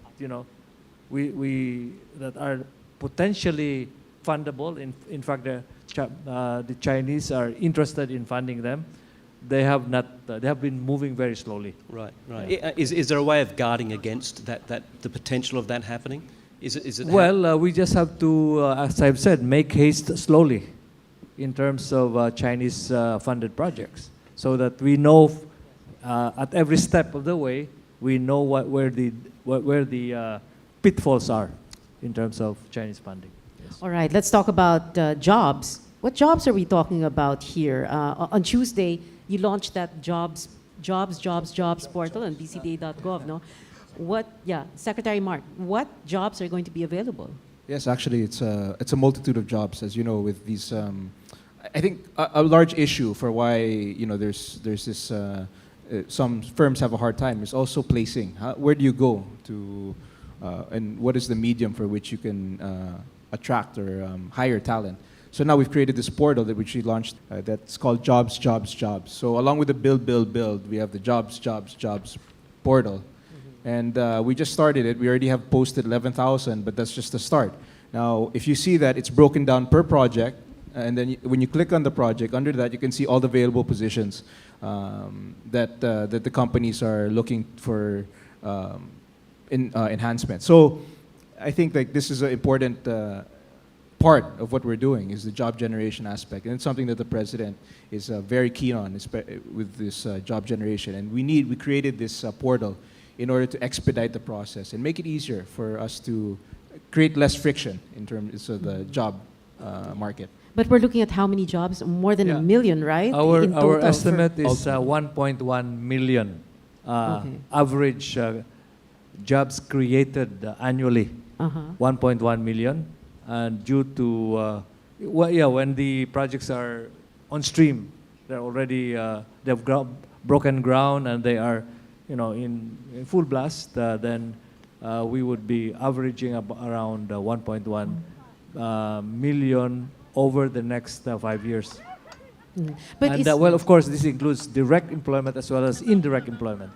that are potentially fundable. In fact, the Chinese are interested in funding them. They have not. They have been moving very slowly. Right, right. Yeah. Is there a way of guarding against the potential of that happening? Is it? Well, we just have to, as I've said, make haste slowly in terms of Chinese funded projects, so that we know at every step of the way we know where the pitfalls are in terms of Chinese funding. Yes. All right, let's talk about jobs. What jobs are we talking about here? On Tuesday, you launched that jobs portal on bcda.gov, no? Secretary Mark, what jobs are going to be available? Yes, actually, it's a multitude of jobs, as you know, with these. I think a large issue for why there's this some firms have a hard time is also placing. Where do you go to, and what is the medium for which you can attract or hire talent? So now we've created this portal which we launched that's called Jobs. So along with the build, we have the Jobs portal. And we just started it. We already have posted 11,000, but that's just the start. Now, if you see that it's broken down per project, and then when you click on the project, under that you can see all the available positions that the companies are looking for enhancement. So I think this is an important part of what we're doing is the job generation aspect, and it's something that the president is very keen on with this job generation. And we created this portal in order to expedite the process and make it easier for us to create less friction in terms of the job market. But we're looking at how many jobs? More than a million, right? In Our total estimate is 1.1 million average jobs created annually. 1.1 million, and due to when the projects are on stream, they're already they've broken ground and they are in full blast. Then we would be averaging around 1.1 million over the next 5 years. But And it's- well, of course, this includes direct employment as well as indirect employment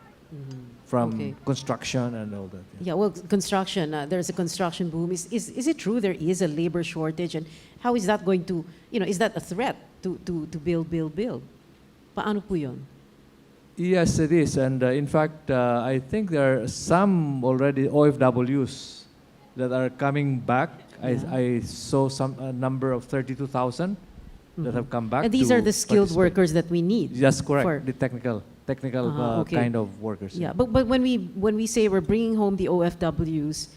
from Okay. construction and all that. Yeah, well, construction, there's a construction boom. Is it true there is a labor shortage? And how is that going to, is that a threat to build? Paano po yun? Yes, it is. And in fact, I think there are some already OFWs that are coming back. I saw a number of 32,000 that have come back. And these to are the skilled participate. workers that we need. Yes, correct. for- The technical Okay. kind of workers. Yeah, but when we say we're bringing home the OFWs,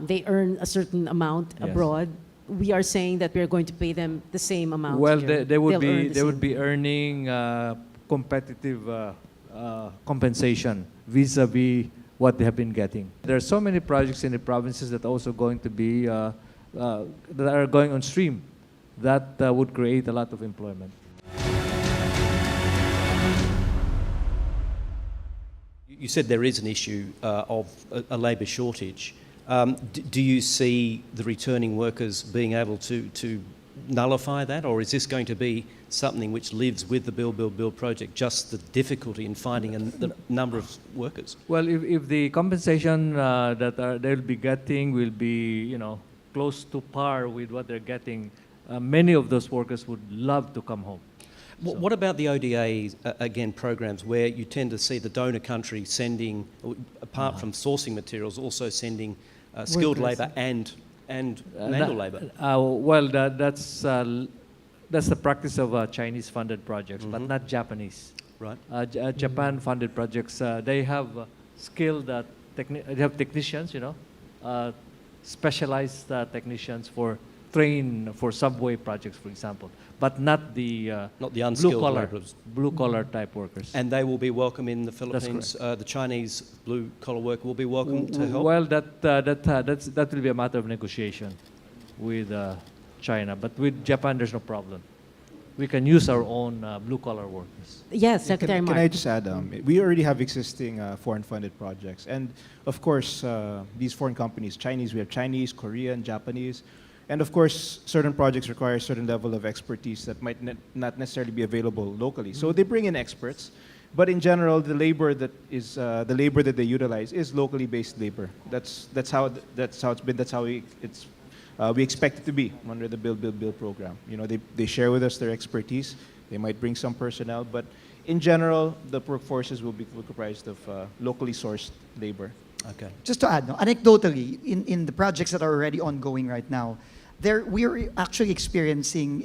they earn a certain amount Yes. abroad. We are saying that we're going to pay them the same amount. Well, here. they would They'll earn be the they would same. be earning competitive compensation vis-a-vis what they have been getting. There are so many projects in the provinces that are also going to be that are going on stream that would create a lot of employment. You said there is an issue of a labour shortage. Do you see the returning workers being able to nullify that, or is this going to be something which lives with the Build project, just the difficulty in finding the number of workers? Well, if the compensation that they'll be getting will be, close to par with what they're getting, many of those workers would love to come home. What about the ODA, again, programs where you tend to see the donor country sending, apart from sourcing materials, also sending skilled Workers. labour and manual labour? Well, that's the practice of Chinese-funded projects, but not Japanese. Right. Japan-funded projects, they have skilled, they have technicians, specialized technicians for subway projects, for example, but not the unskilled labourers. blue collar type workers. And they will be welcome in the Philippines. The Chinese blue collar worker will be welcome to help. Well, that will be a matter of negotiation with China, but with Japan, there's no problem. We can use our own blue collar workers. Yes, Secretary Can Mark. I just add, we already have existing foreign-funded projects. And of course, these foreign companies, Chinese, we have Chinese, Korean, Japanese. And of course, certain projects require a certain level of expertise that might not necessarily be available locally. So they bring in experts. But in general, the labor that they utilize is locally based labor. That's how it's been. That's how we expect it to be under the Build program. They share with us their expertise. They might bring some personnel, but in general, the workforces will be comprised of locally sourced labor. Okay. Just to add, anecdotally, in the projects that are already ongoing right now, we're actually experiencing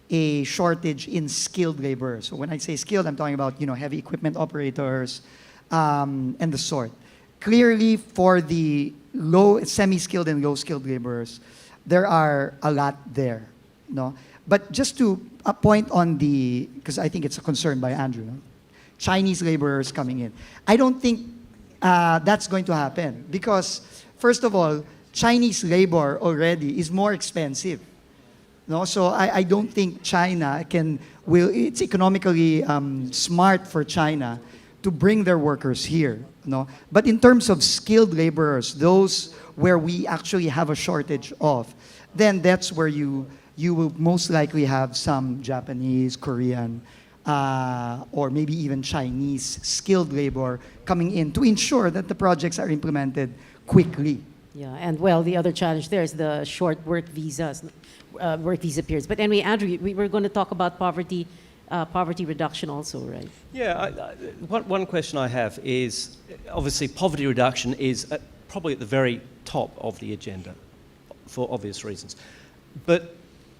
a shortage in skilled labor. So when I say skilled, I'm talking about heavy equipment operators and the sort. Clearly, for the semi-skilled and low-skilled laborers, there are a lot there. But just to point on because I think it's a concern by Andrew, Chinese laborers coming in. I don't think that's going to happen because, first of all, Chinese labor already is more expensive. So I don't think China it's economically smart for China to bring their workers here. But in terms of skilled laborers, those where we actually have a shortage of, then that's where you will most likely have some Japanese, Korean, or maybe even Chinese skilled labor coming in to ensure that the projects are implemented quickly. Yeah, and well, the other challenge there is the short work visas, work visa periods. But anyway, Andrew, we were going to talk about poverty reduction also, right? Yeah, one question I have is, obviously poverty reduction is probably at the very top of the agenda for obvious reasons. But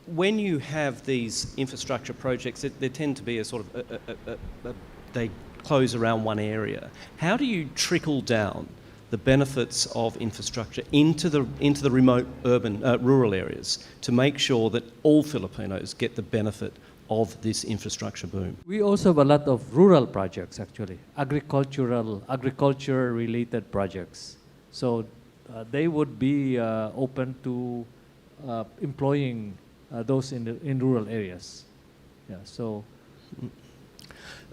when you have these infrastructure projects, they tend to be a sort of, they close around one area. How do you trickle down the benefits of infrastructure into the remote urban, rural areas to make sure that all Filipinos get the benefit of this infrastructure boom? We also have a lot of rural projects, actually, agriculture-related projects. So they would be open to employing those in rural areas. Yeah. So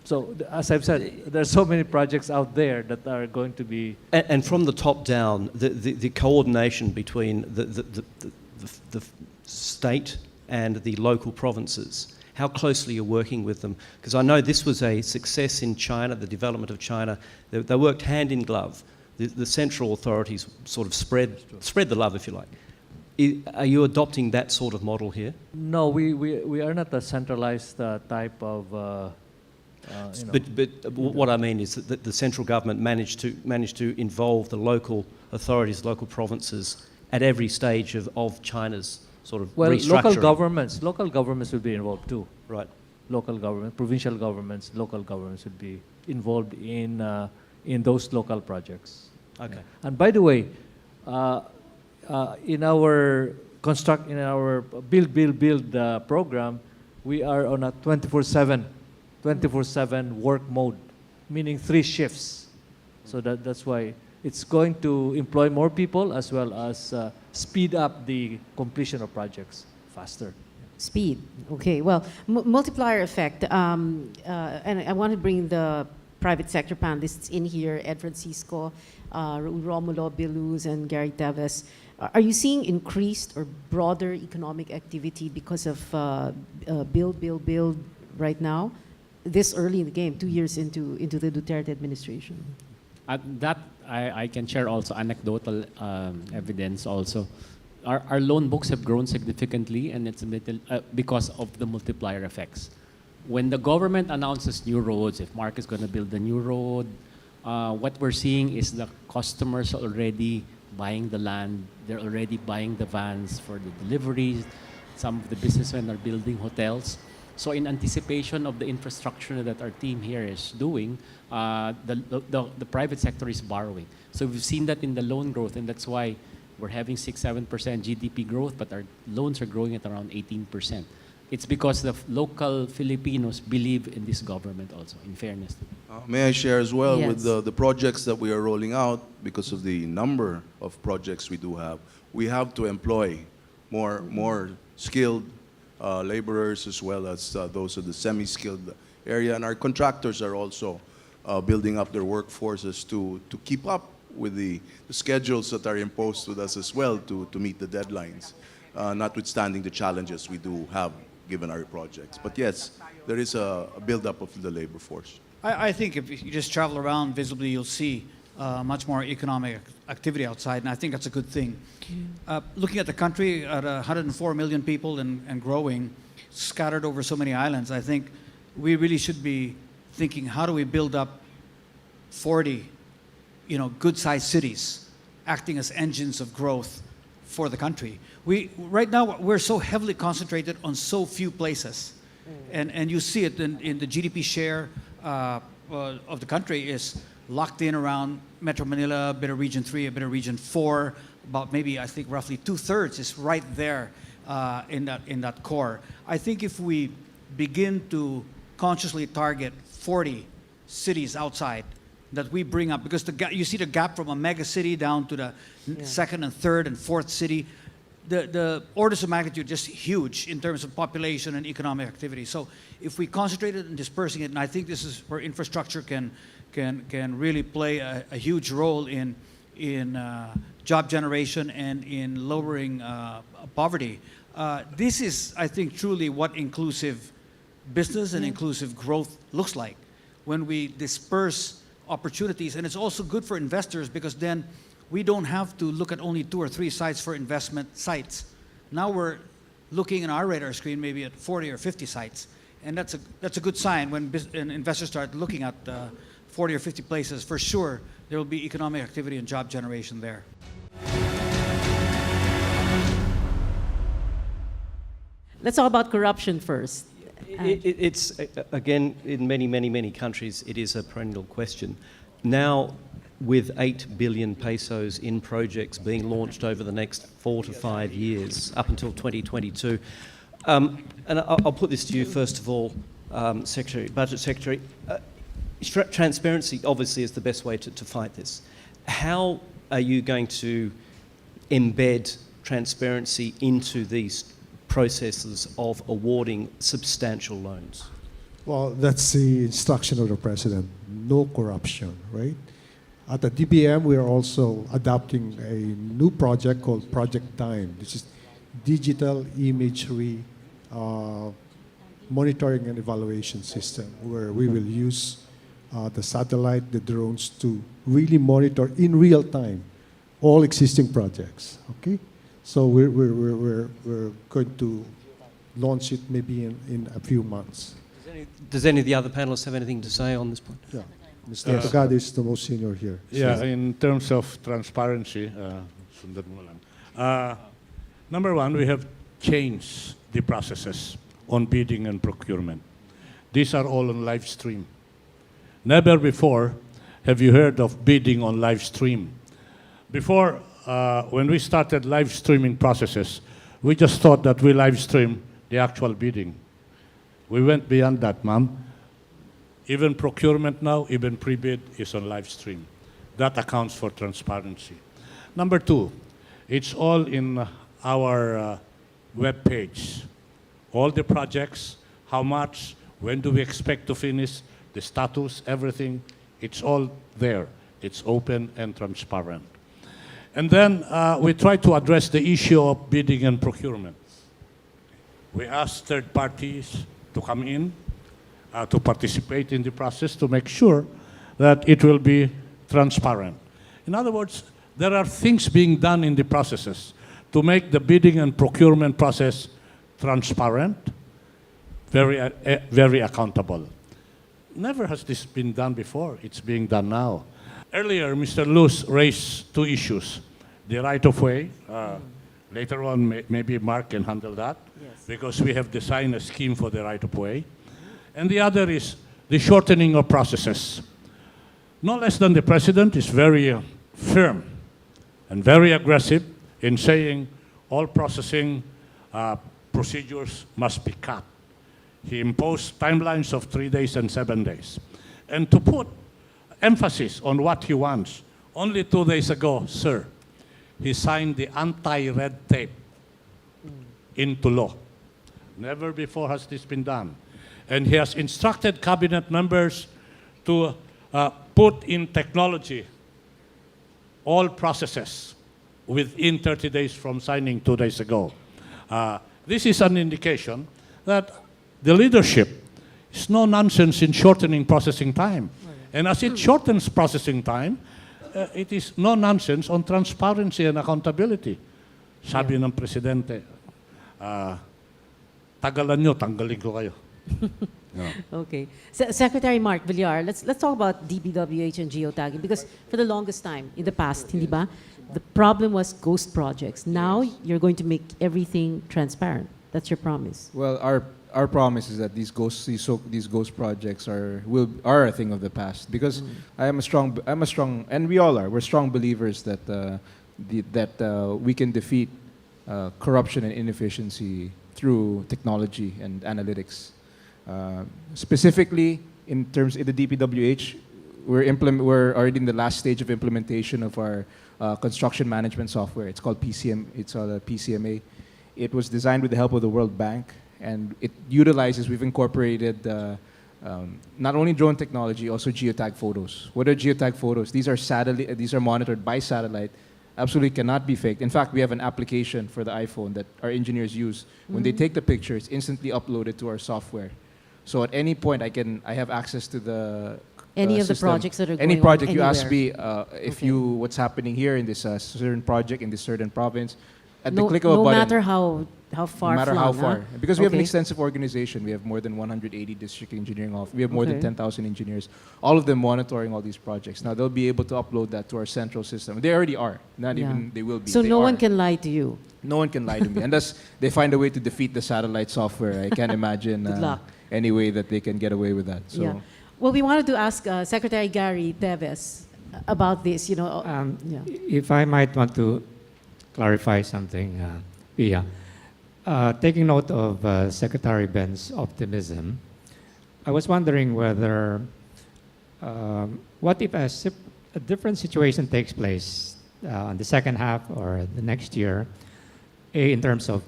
So as I've said, there's so many projects out there that are going to be. And from the top down, the coordination between the state and the local provinces, how closely you're working with them. Because I know this was a success in China, the development of China. They worked hand in glove. The central authorities sort of spread the love, if you like. Are you adopting that sort of model here? No, we are not a centralized type of. You know. But what I mean is that the central government managed to involve the local authorities, local provinces at every stage of China's sort of restructuring. Local governments will be involved too. Right. Local government, provincial governments, local governments would be involved in those local projects. Okay. Yeah. And by the way, in our build program, we are on a 24/7 work mode, meaning 3 shifts. So that's why it's going to employ more people as well as speed up the completion of projects faster. Speed. Okay. Well, multiplier effect. And I want to bring the private sector panelists in here: Ed Francisco, Romulo Biluz, and Gary Teves. Are you seeing increased or broader economic activity because of build right now? This early in the game, 2 years into the Duterte administration. That I can share also anecdotal evidence also. Our loan books have grown significantly, and it's a little because of the multiplier effects. When the government announces new roads, if Mark is going to build a new road, what we're seeing is the customers are already buying the land. They're already buying the vans for the deliveries. Some of the businessmen are building hotels. So in anticipation of the infrastructure that our team here is doing, the private sector is borrowing. So we've seen that in the loan growth, and that's why we're having 6-7% GDP growth, but our loans are growing at around 18%. It's because the local Filipinos believe in this government also, in fairness. May I share as well Yes. with the projects that we are rolling out, because of the number of projects we do have, we have to employ more skilled laborers as well as those of the semi-skilled area. And our contractors are also building up their workforces to keep up with the schedules that are imposed with us as well to meet the deadlines, notwithstanding the challenges we do have given our projects. But yes, there is a build-up of the labor force. I think if you just travel around visibly, you'll see much more economic activity outside, and I think that's a good thing. Looking at the country, at 104 million people and growing, scattered over so many islands, I think we really should be thinking, how do we build up 40, good-sized cities, acting as engines of growth for the country? Right now, we're so heavily concentrated on so few places, and you see it in the GDP share of the country is locked in around Metro Manila, a bit of Region 3, a bit of Region 4, about maybe, I think, roughly 2/3 is right there in that core. I think if we begin to consciously target 40 cities outside that we bring up, because you see the gap from a mega city down to the second and third and fourth city, the orders of magnitude just huge in terms of population and economic activity. So if we concentrated on dispersing it, and I think this is where infrastructure can really play a huge role in job generation and in lowering poverty. This is, I think, truly what inclusive business and inclusive growth looks like when we disperse opportunities. And it's also good for investors, because then we don't have to look at only 2 or 3 sites for investment sites. Now we're looking in our radar screen maybe at 40 or 50 sites. And that's a good sign when investors start looking at 40 or 50 places. For sure, there will be economic activity and job generation there. Let's talk about corruption first. It's, again, in many countries, it is a perennial question. Now, with 8 billion pesos in projects being launched over the next 4 to 5 years, up until 2022. And I'll put this to you, first of all, Budget Secretary. Transparency, obviously, is the best way to fight this. How are you going to embed transparency into these processes of awarding substantial loans? Well, that's the instruction of the president. No corruption, right? At the DBM, we are also adopting a new project called Project Time. This is digital imagery monitoring and evaluation system, where we will use the satellite, the drones to really monitor in real time all existing projects. Okay, so we're going to launch it maybe in a few months. Does any of the other panelists have anything to say on this point? Yeah, Mr. Togado is the most senior here. Yeah, So- in terms of transparency, number one, we have changed the processes on bidding and procurement. These are all on live stream. Never before have you heard of bidding on live stream. Before, when we started live streaming processes, we just thought that we live stream the actual bidding. We went beyond that, ma'am. Even procurement now, even pre-bid is on live stream. That accounts for transparency. Number two, it's all in our web page. All the projects, how much, when do we expect to finish, the status, everything, it's all there. It's open and transparent. And then we try to address the issue of bidding and procurement. We ask third parties to come in, to participate in the process, to make sure that it will be transparent. In other words, there are things being done in the processes to make the bidding and procurement process transparent, very accountable. Never has this been done before. It's being done now. Earlier, Mr. Luz raised two issues. The right-of-way. Later on, maybe Mark can handle that, because we have designed a scheme for the right-of-way. And the other is the shortening of processes. No less than the president is very firm and very aggressive in saying all processing procedures must be cut. He imposed timelines of 3 days and 7 days. And to put emphasis on what he wants, only 2 days ago, sir, he signed the anti-red tape into law. Never before has this been done. And he has instructed cabinet members to put in technology all processes within 30 days from signing 2 days ago. This is an indication that the leadership is no nonsense in shortening processing time. And as it shortens processing time, it is no nonsense on transparency and accountability. Sabi ng presidente, tagalan nyo, tanggalin ko kayo. Okay. Secretary Mark Villar, let's talk about DPWH and geotagging, because for the longest time in the past, hindi ba, the problem was ghost projects. Now you're going to make everything transparent. That's your promise. Well, our promise is that these ghost projects are a thing of the past, because I'm a strong, and we all are. We're strong believers that we can defeat corruption and inefficiency through technology and analytics. Specifically, in the DPWH, we're already in the last stage of implementation of our construction management software. It's called PCM. It's PCMA. It was designed with the help of the World Bank, and it utilizes. We've incorporated not only drone technology, also geotag photos. What are geotag photos? These are monitored by satellite. Absolutely cannot be faked. In fact, we have an application for the iPhone that our engineers use. When they take the picture, it's instantly uploaded to our software. So at any point, I have access to the Any of the system. projects that are Any going on project you ask anywhere. me what's happening here in this certain project in this certain province. At the No, click of a no button. matter how far No matter flung, how huh? far. Because we have an Okay. extensive organization. We have more than 180 district engineering offices. We have more than Okay. 10,000 engineers. All of them monitoring all these projects. Now they'll be able to upload that to our central system. They already are. Not Yeah. even they will be. So They no one are. can lie to you. No one can lie to me unless they find a way to defeat the satellite software. I can't imagine Good luck. any way that they can get away with that. So. Yeah. Well, we wanted to ask Secretary Gary Teves about this. If I might want to clarify something, Pia. Taking note of Secretary Ben's optimism, I was wondering whether, what if a different situation takes place in the second half or the next year, in terms of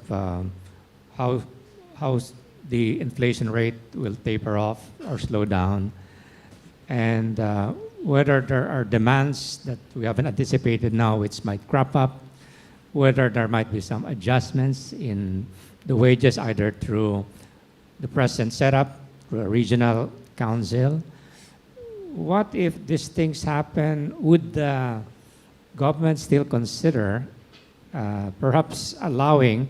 how the inflation rate will taper off or slow down, and whether there are demands that we haven't anticipated now which might crop up, whether there might be some adjustments in the wages either through the present setup, through a regional council. What if these things happen? Would the government still consider perhaps allowing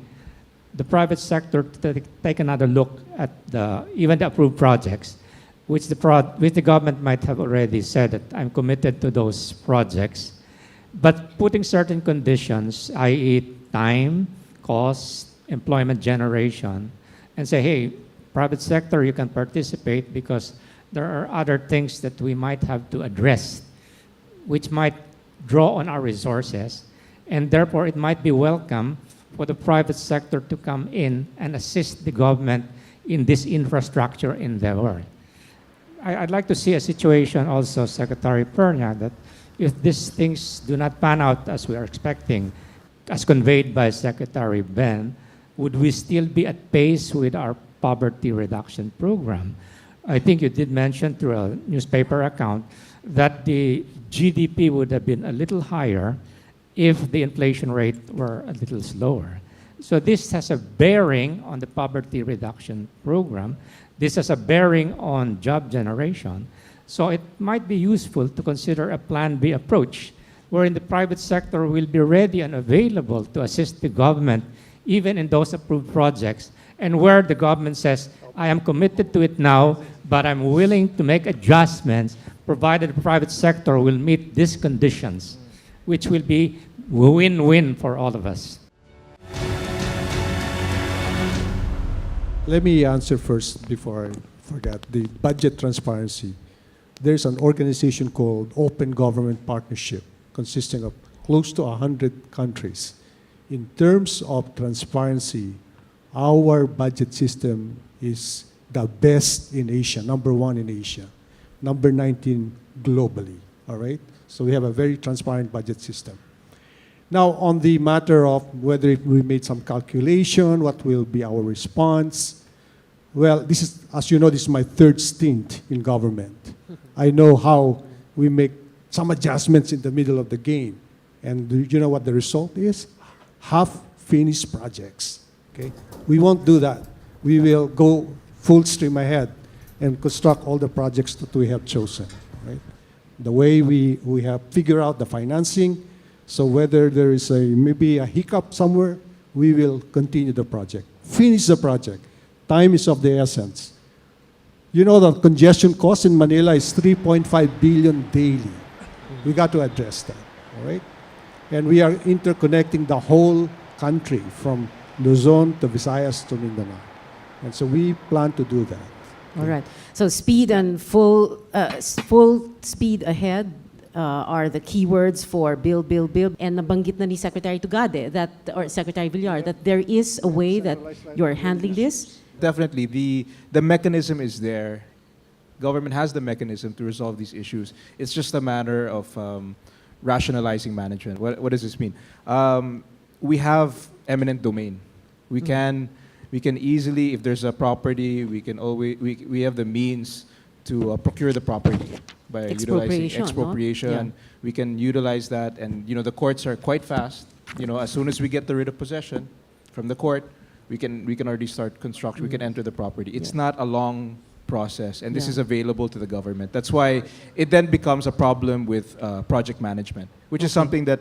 the private sector to take another look at even the approved projects, which the government might have already said that I'm committed to those projects, but putting certain conditions, i.e. time, cost, employment generation, and say, hey, private sector, you can participate because there are other things that we might have to address, which might draw on our resources, and therefore it might be welcome for the private sector to come in and assist the government in this infrastructure endeavor. I'd like to see a situation also, Secretary Pernia, that if these things do not pan out as we are expecting, as conveyed by Secretary Ben, would we still be at pace with our poverty reduction program? I think you did mention through a newspaper account that the GDP would have been a little higher if the inflation rate were a little slower. So this has a bearing on the poverty reduction program. This has a bearing on job generation. So it might be useful to consider a Plan B approach, wherein the private sector will be ready and available to assist the government even in those approved projects, and where the government says, I am committed to it now, but I'm willing to make adjustments provided the private sector will meet these conditions, which will be win-win for all of us. Let me answer first before I forget. The budget transparency. There's an organization called Open Government Partnership consisting of close to 100 countries. In terms of transparency, our budget system is the best in Asia, number 1 in Asia, number 19 globally, all right? So we have a very transparent budget system. Now, on the matter of whether we made some calculation, what will be our response, well, this is, as you know, this is my third stint in government. I know how we make some adjustments in the middle of the game. And do you know what the result is? Half-finished projects, okay? We won't do that. We will go full stream ahead and construct all the projects that we have chosen, right? The way we have figured out the financing, so whether there is maybe a hiccup somewhere, we will continue the project, finish the project. Time is of the essence. You know the congestion cost in Manila is 3.5 billion daily. We got to address that, all right? And we are interconnecting the whole country from Luzon to Visayas to Mindanao. And so we plan to do that. All right. So speed and full speed ahead are the keywords for build, build, build. And nabanggit na ni Secretary Tugade that, or Secretary Villar, that there is a way that you're handling this. Definitely, the mechanism is there. Government has the mechanism to resolve these issues. It's just a matter of rationalizing management. What does this mean? We have eminent domain. We can easily, if there's a property, we have the means to procure the property by utilizing expropriation. No? Yeah. We can utilize that, and the courts are quite fast. As soon as we get the writ of possession from the court, we can already start construction. We can enter the property. It's not a long process, and this is available to the government. That's why it then becomes a problem with project management, which is something that,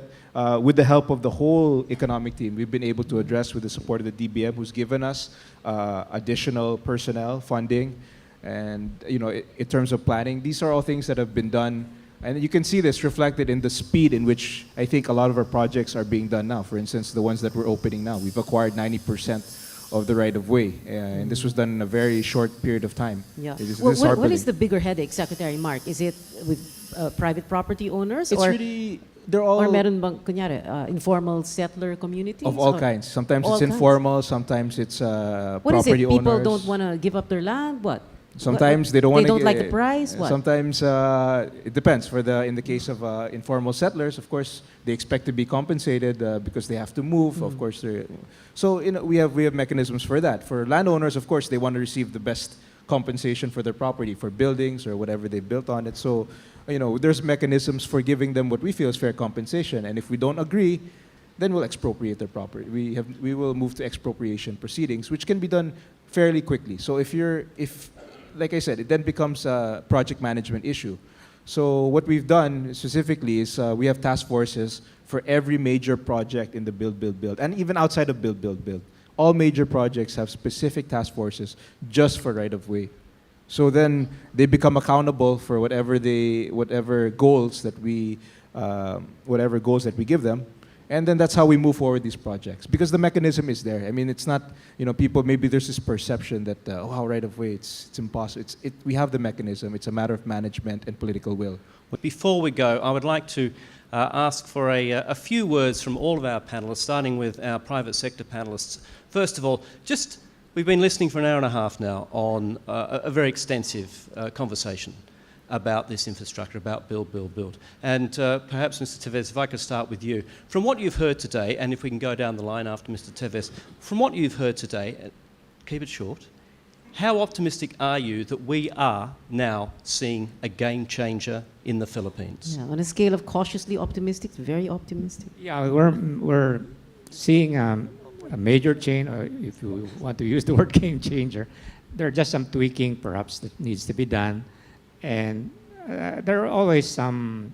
with the help of the whole economic team, we've been able to address with the support of the DBM, who's given us additional personnel, funding, and in terms of planning. These are all things that have been done, and you can see this reflected in the speed in which I think a lot of our projects are being done now. For instance, the ones that we're opening now, we've acquired 90% of the right-of-way, and this was done in a very short period of time. Yeah. What is the bigger headache, Secretary Mark? Is it with private property owners? It's really, they're all... Or meron bang, kunyari, informal settler communities? Of all kinds. Sometimes it's informal, sometimes it's What property is it? People owners. don't want to give up their land? What? Sometimes they don't want They don't like the price? What? Sometimes it depends. In the case of informal settlers, of course, they expect to be compensated because they have to move. Of course, so we have mechanisms for that. For landowners, of course, they want to receive the best compensation for their property, for buildings or whatever they built on it. So, there's mechanisms for giving them what we feel is fair compensation. And if we don't agree, then we'll expropriate their property. We will move to expropriation proceedings, which can be done fairly quickly. So like I said, it then becomes a project management issue. So what we've done specifically is we have task forces for every major project in the build, and even outside of build. All major projects have specific task forces just for right-of-way. So then they become accountable for whatever goals that we give them. And then that's how we move forward these projects, because the mechanism is there. I mean, it's not, people, maybe there's this perception that, right of way, it's impossible. We have the mechanism. It's a matter of management and political will. Before we go, I would like to ask for a few words from all of our panelists, starting with our private sector panelists. First of all, we've been listening for an hour and a half now on a very extensive conversation about this infrastructure, about build. And perhaps, Mr. Tevez, if I could start with you. From what you've heard today, and if we can go down the line after Mr. Tevez, from what you've heard today, keep it short, how optimistic are you that we are now seeing a game changer in the Philippines? Yeah, on a scale of cautiously optimistic to very optimistic. Yeah, we're seeing a major change, or if you want to use the word game changer. There are just some tweaking, perhaps, that needs to be done. And there are always some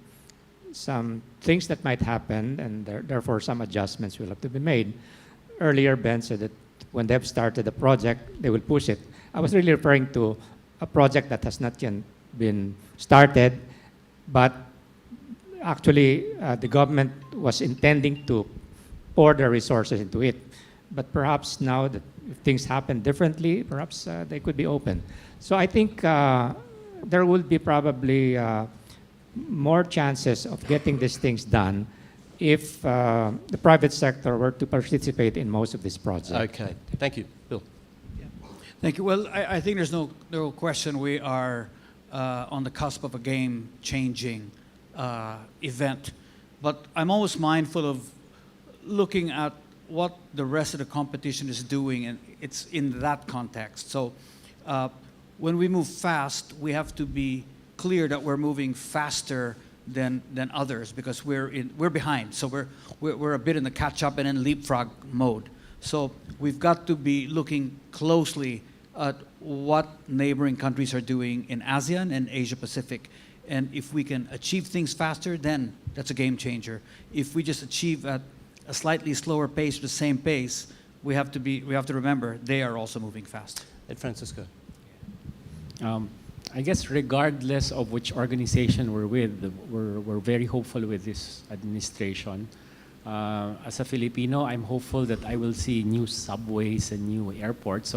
things that might happen, and therefore some adjustments will have to be made. Earlier, Ben said that when they've started the project, they will push it. I was really referring to a project that has not yet been started, but actually the government was intending to pour their resources into it. But perhaps now that if things happen differently, perhaps they could be open. So I think there will be probably more chances of getting these things done if the private sector were to participate in most of these projects. Okay, thank you. Bill. Thank you. Well, I think there's no question we are on the cusp of a game-changing event. But I'm always mindful of looking at what the rest of the competition is doing, and it's in that context. So when we move fast, we have to be clear that we're moving faster than others, because we're behind. So we're a bit in the catch-up and then leapfrog mode. So we've got to be looking closely at what neighboring countries are doing in ASEAN and Asia Pacific. And if we can achieve things faster, then that's a game changer. If we just achieve at a slightly slower pace, the same pace, we have to remember they are also moving fast. Ed Francisco. I guess regardless of which organization we're with, we're very hopeful with this administration. As a Filipino, I'm hopeful that I will see new subways and new airports.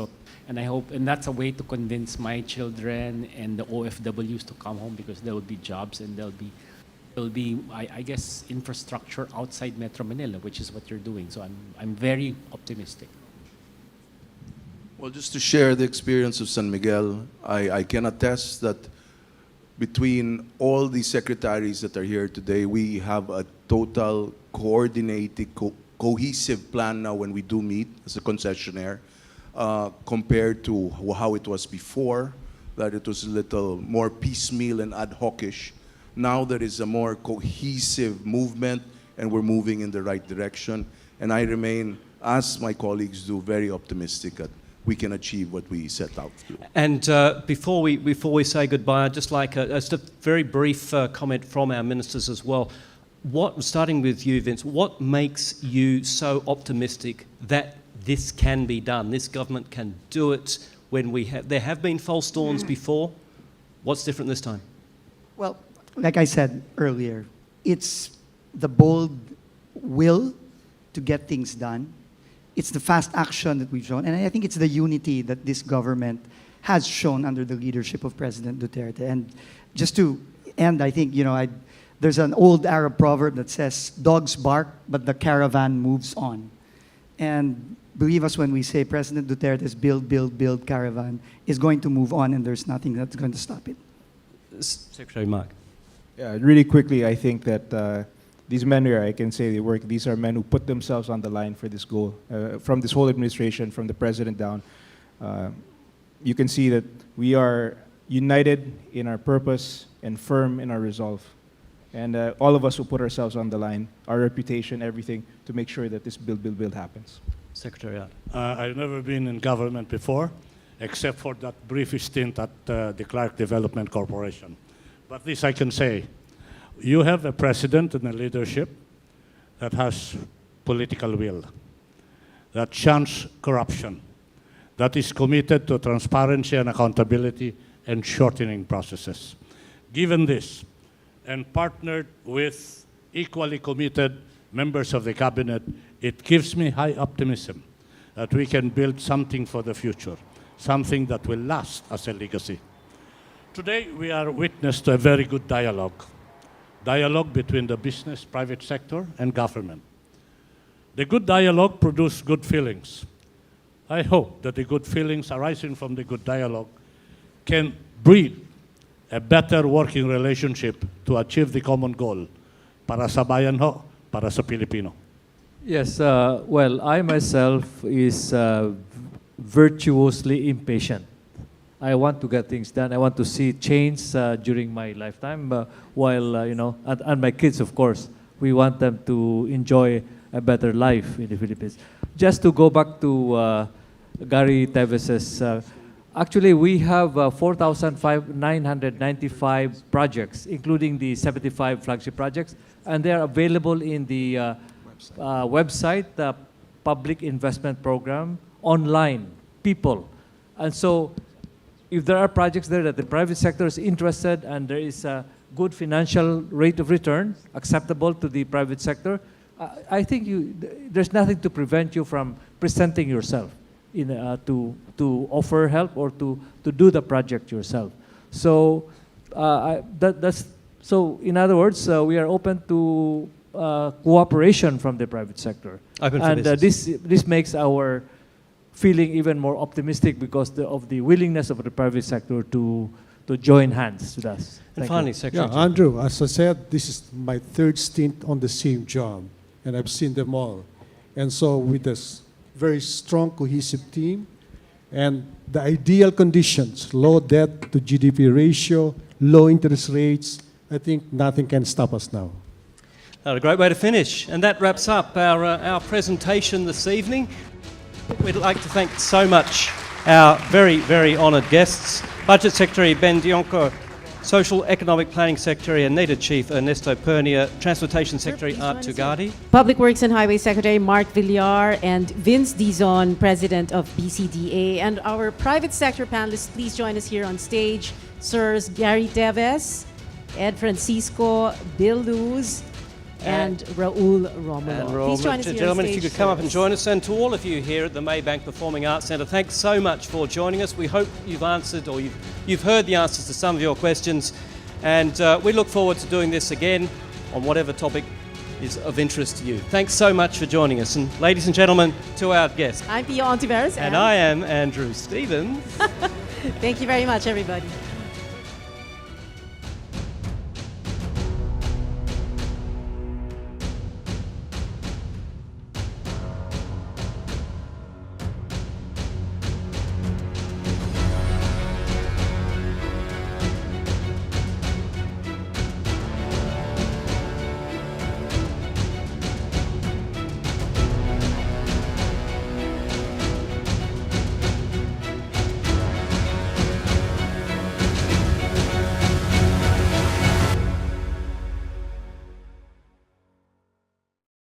And I hope, and that's a way to convince my children and the OFWs to come home, because there will be jobs and there'll be, I guess, infrastructure outside Metro Manila, which is what you're doing. So I'm very optimistic. Well, just to share the experience of San Miguel, I can attest that between all the secretaries that are here today, we have a total coordinated, cohesive plan now when we do meet as a concessionaire, compared to how it was before, that it was a little more piecemeal and ad hoc-ish. Now there is a more cohesive movement, and we're moving in the right direction. And I remain, as my colleagues do, very optimistic that we can achieve what we set out to. And before we say goodbye, I'd just like just a very brief comment from our ministers as well. Starting with you, Vince, what makes you so optimistic that this can be done? This government can do it when there have been false dawns before. What's different this time? Well, like I said earlier, it's the bold will to get things done. It's the fast action that we've shown. And I think it's the unity that this government has shown under the leadership of President Duterte. And just to end, I think, there's an old Arab proverb that says, dogs bark, but the caravan moves on. And believe us when we say President Duterte's build, build, build caravan is going to move on, and there's nothing that's going to stop it. Secretary Mark. Yeah, really quickly, I think that these men here, I can say they work, these are men who put themselves on the line for this goal. From this whole administration, from the president down, you can see that we are united in our purpose and firm in our resolve. And all of us who put ourselves on the line, our reputation, everything, to make sure that this build, build, build happens. Secretariat. I've never been in government before, except for that brief stint at the Clark Development Corporation. But this I can say, you have a president and a leadership that has political will, that shuns corruption, that is committed to transparency and accountability and shortening processes. Given this, and partnered with equally committed members of the cabinet, it gives me high optimism that we can build something for the future, something that will last as a legacy. Today, we are witness to a very good dialogue between the business, private sector, and government. The good dialogue produced good feelings. I hope that the good feelings arising from the good dialogue can breed a better working relationship to achieve the common goal para sa bayan ho, para sa Pilipino. Yes, well, I myself is virtuously impatient. I want to get things done. I want to see change during my lifetime, while, you know, and my kids, of course, we want them to enjoy a better life in the Philippines. Just to go back to Gary Teves's, actually, we have 4,995 projects, including the 75 flagship projects, and they are available in the website, the Public Investment Program, online, people. And so, if there are projects there that the private sector is interested and there is a good financial rate of return acceptable to the private sector, I think there's nothing to prevent you from presenting yourself to offer help or to do the project yourself. So so in other words, we are open to cooperation from the private sector. Open for and business. this makes our feeling even more optimistic because of the willingness of the private sector to join hands with us. And Thank finally, you. Secretary. Yeah, Andrew, as I said, this is my third stint on the same job, and I've seen them all. And so with this very strong, cohesive team, and the ideal conditions, low debt to GDP ratio, low interest rates, I think nothing can stop us now. A great way to finish. And that wraps up our presentation this evening. We'd like to thank so much our very, very honoured guests, Budget Secretary Ben Dionco, Social Economic Planning Secretary Anita Chief Ernesto Pernia, Transportation Secretary Art Tugadi, Public Works and Highway Secretary Mark Villar, and Vince Dizon, President of BCDA. And our private sector panelists, please join us here on stage. Sirs Gary Teves, Ed Francisco, Bill Luz, and Raul Romulo. Please join us here gentlemen, on if you stage, could come up sirs. and join us. And to all of you here at the Maybank Performing Arts Centre, thanks so much for joining us. We hope you've answered or you've heard the answers to some of your questions. And we look forward to doing this again on whatever topic is of interest to you. Thanks so much for joining us. And ladies and gentlemen, to our guests. I'm Pia Ontiveros. And I am Andrew Stevens. Thank you very much, everybody.